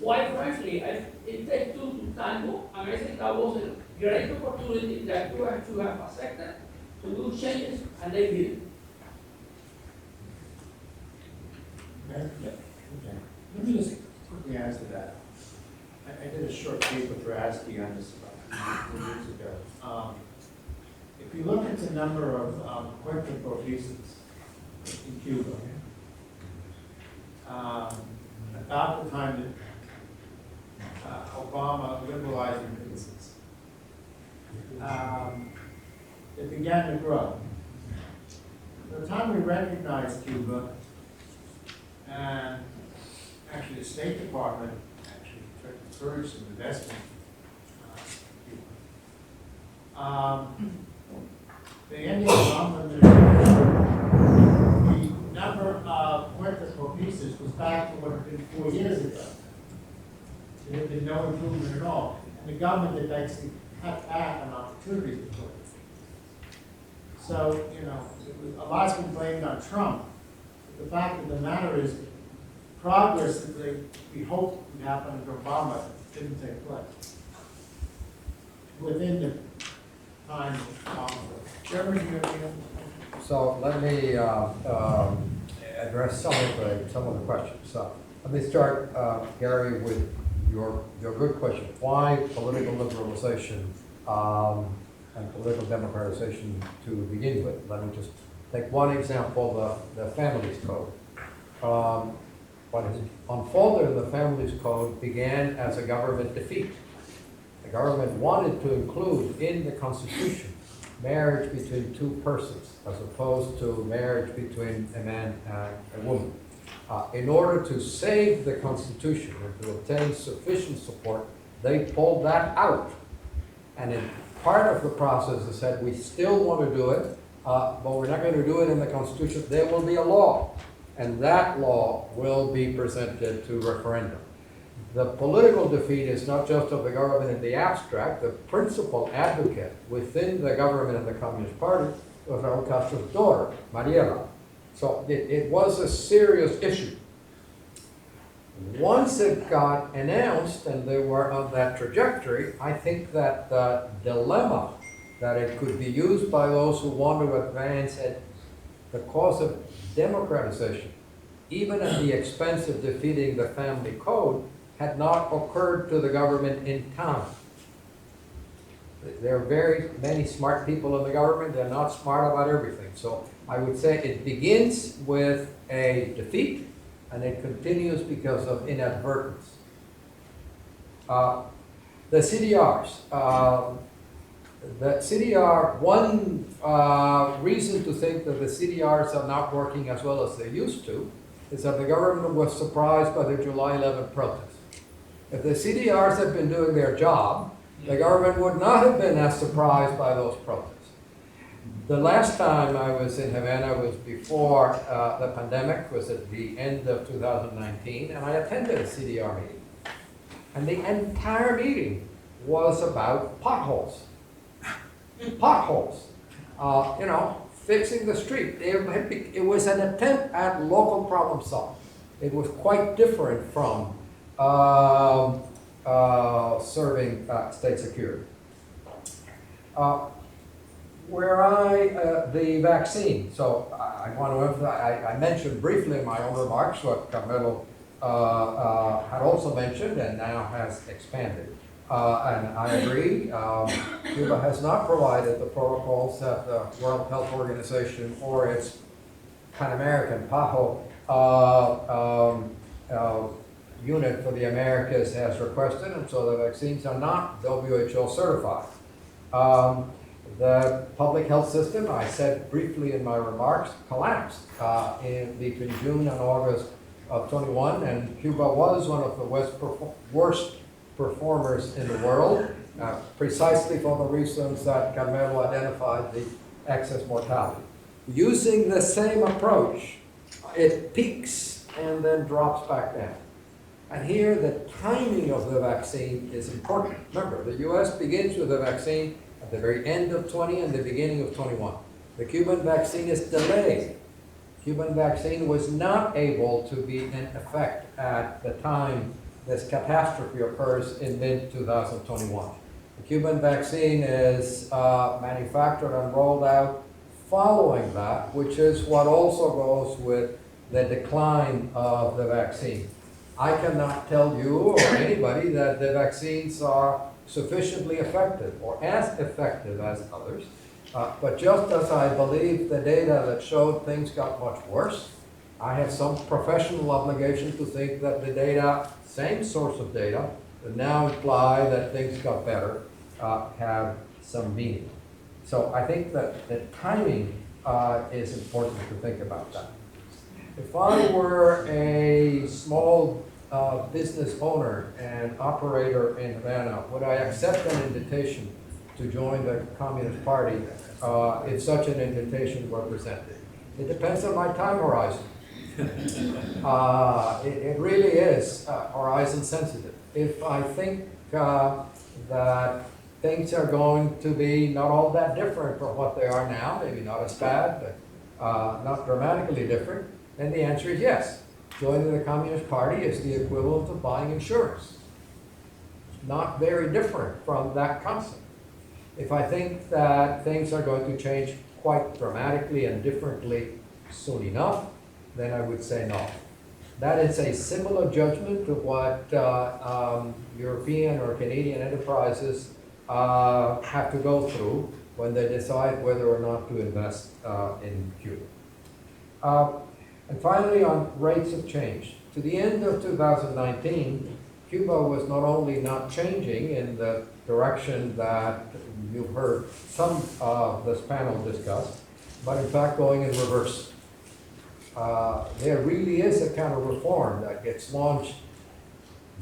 quite frankly, it takes two to tango, and I think that was a great opportunity that you have to have accepted to do changes, and they did it. Okay. Let me just quickly answer that. I did a short paper for ASCE on this about 2 years ago. If you look at the number of Puerto Profesos in Cuba, about the time that Obama liberalized remittances, it began to grow. By the time we recognized Cuba, and actually the State Department actually tried to encourage some investment in Cuba. The Indian government, the number of Puerto Profesos was back to what it had been 4 years ago. There had been no improvement at all. And the government had actually cut back on opportunities for Puerto Rico. So, a lot's been blamed on Trump. But the fact of the matter is, progress that we hoped would happen under Obama didn't take place within the time of Obama. Jeremy, do you have any other questions? So let me address some of the questions. So let me start, Gary, with your good question. Why political liberalization and political democratization to begin with? Let me just take one example, the Families Code. What has unfolded in the Families Code began as a government defeat. The government wanted to include in the Constitution marriage between two persons, as opposed to marriage between a man and a woman. In order to save the Constitution and to obtain sufficient support, they pulled that out. And in part of the process, they said, we still want to do it, but we're not going to do it in the Constitution. There will be a law, and that law will be presented to referendum. The political defeat is not just of the government in the abstract. The principal advocate within the government and the Communist Party was Raúl Castro's daughter, Mariela. So it was a serious issue. Once it got announced and they were on that trajectory, I think that the dilemma that it could be used by those who want to advance at the cause of democratization, even at the expense of defeating the family code, had not occurred to the government in time. There are very many smart people in the government. They're not smart about everything. So I would say it begins with a defeat, and it continues because of inadvertence. The CDRs. The CDR, one reason to think that the CDRs are not working as well as they used to is that the government was surprised by the July 11 protests. If the CDRs had been doing their job, the government would not have been as surprised by those protests. The last time I was in Havana was before the pandemic, was at the end of 2019, and I attended a CDR meeting. And the entire meeting was about potholes. Potholes. fixing the street. It was an attempt at local problem solving. It was quite different from serving state security. The vaccine, so I want to emphasize, I mentioned briefly in my own remarks what Carmelo had also mentioned and now has expanded. And I agree, Cuba has not provided the protocols that the World Health Organization or its Pan-American PAHO unit for the Americas has requested, and so the vaccines are not WHO certified. The public health system, I said briefly in my remarks, collapsed between June and August of 21, and Cuba was one of the worst performers in the world, precisely for the reasons that Carmelo identified, the excess mortality. Using the same approach, it peaks and then drops back down. And here, the timing of the vaccine is important. Remember, the US begins with the vaccine at the very end of 20 and the beginning of 21. The Cuban vaccine is delayed. Cuban vaccine was not able to be in effect at the time this catastrophe occurs in mid-2021. The Cuban vaccine is manufactured and rolled out following that, which is what also goes with the decline of the vaccine. I cannot tell you or anybody that the vaccines are sufficiently effective or as effective as others, but just as I believe the data that showed things got much worse, I have some professional obligation to think that the data, same source of data, that now imply that things got better, have some meaning. So I think that the timing is important to think about that. If I were a small business owner and operator in Havana, would I accept an invitation to join the Communist Party if such an invitation were presented? It depends on my time horizon. It really is horizon sensitive. If I think that things are going to be not all that different from what they are now, maybe not as bad, but not dramatically different, then the answer is yes. Joining the Communist Party is the equivalent of buying insurance. It's not very different from that concept. If I think that things are going to change quite dramatically and differently soon enough, then I would say no. That is a similar judgment to what European or Canadian enterprises have to go through when they decide whether or not to invest in Cuba. And finally, on rates of change. To the end of 2019, Cuba was not only not changing in the direction that you've heard some of this panel discuss, but in fact going in reverse. There really is a counter-reform that gets launched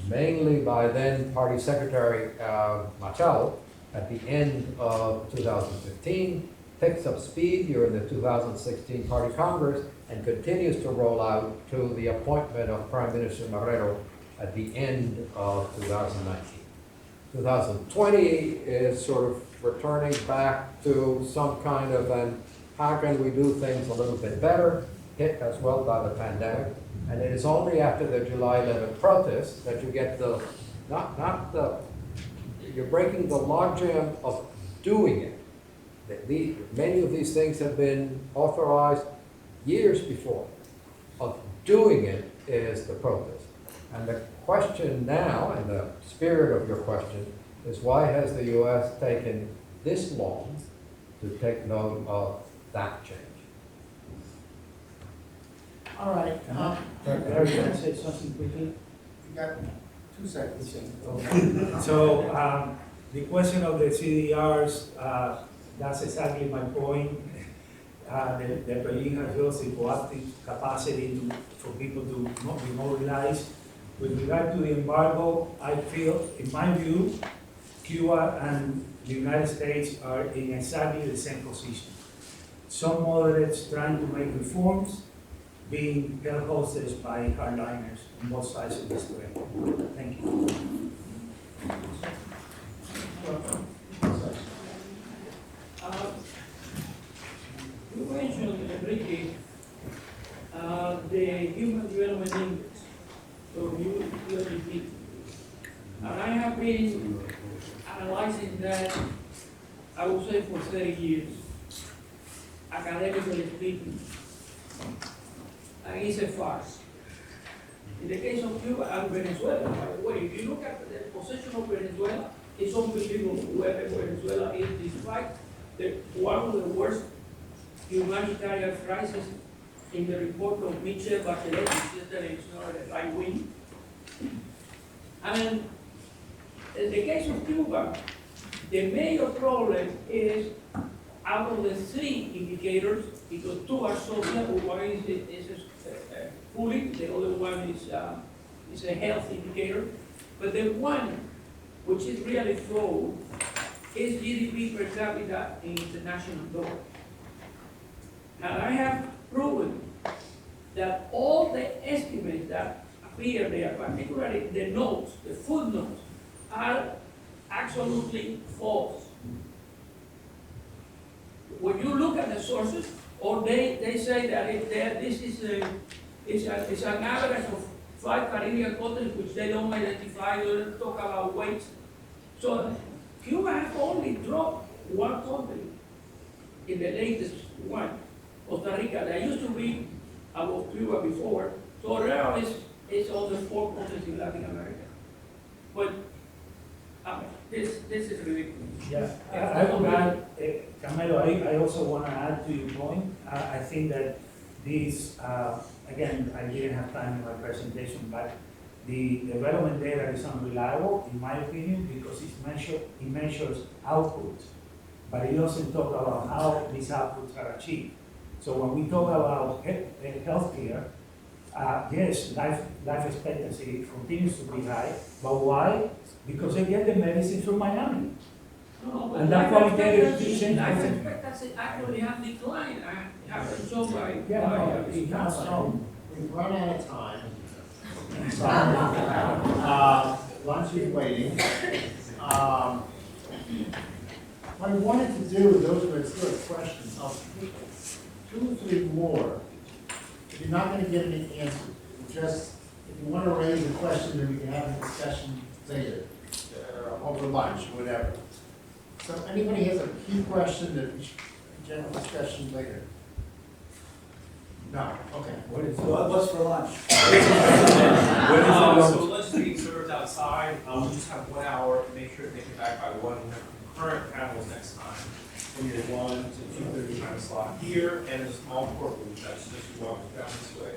mainly by then Party Secretary Machado at the end of 2015, picks up speed during the 2016 Party Congress, and continues to roll out to the appointment of Prime Minister Marrero at the end of 2019. 2020 is sort of returning back to some kind of an, how can we do things a little bit better, hit as well by the pandemic. And it is only after the July 11th protests that you get the, you're breaking the logjam of doing it. Many of these things have been authorized years before. Of doing it is the protest. And the question now, and the spirit of your question, is why has the U.S. taken this long to take note of that change? All right. Can I say something quickly? You got 2 seconds. So the question of the CDRs, that's exactly my point. The regime has built a proactive capacity for people to not be mobilized. With regard to the embargo, I feel, in my view, Cuba and the United States are in exactly the same position. Some moderates trying to make reforms, being held hostage by hardliners on both sides of this debate. Thank you. You mentioned, Enrique, the Human Development Index, so UNDP. And I have been analyzing that, I would say, for 30 years, academically speaking. And it's a farce. In the case of Cuba and Venezuela, by the way, if you look at the position of Venezuela, it's unbelievable where Venezuela is, despite one of the worst humanitarian crises in the report of Michelle Bachelet, yesterday, it's not a right wing. And in the case of Cuba, the major problem is out of the 3 indicators, because 2 are social, one is pooling, the other one is a health indicator, but the one which is really flawed is GDP per capita in international dollars. And I have proven that all the estimates that appear there, particularly the notes, the footnotes, are absolutely false. When you look at the sources, or they say that this is an average of 5 Caribbean countries which they don't identify, they don't talk about weight. So Cuba has only dropped 1 country in the latest one, Costa Rica. There used to be above Cuba before, so now it's only 4 countries in Latin America. But this is ridiculous. Yeah, I would add, Camilo, I also want to add to your point. I think that this, again, I didn't have time in my presentation, but the development data is unreliable, in my opinion, because it measures output, but it doesn't talk about how these outputs are achieved. So when we talk about healthcare, yes, life expectancy continues to be high, but why? Because they get the medicines from Miami. No, but And that life qualitative expectancy change. actually have declined. I have been shown by. Yeah, no, by- it has some. We've run out of time. Lunch is waiting. What I wanted to do, those were sort of questions, I'll pick 2 or 3 more. If you're not gonna get any answers, just, if you wanna raise a question, then we can have a discussion later, over lunch, whatever. So anybody has a key question that we should, general discussion later? No, okay. What's for lunch? So lunch is being served outside, we just have 1 hour, make sure to take it back by 1, we have concurrent panels next time. And you're 1 to 2:30 time slot here, and a small courtroom, that's just walk down this way.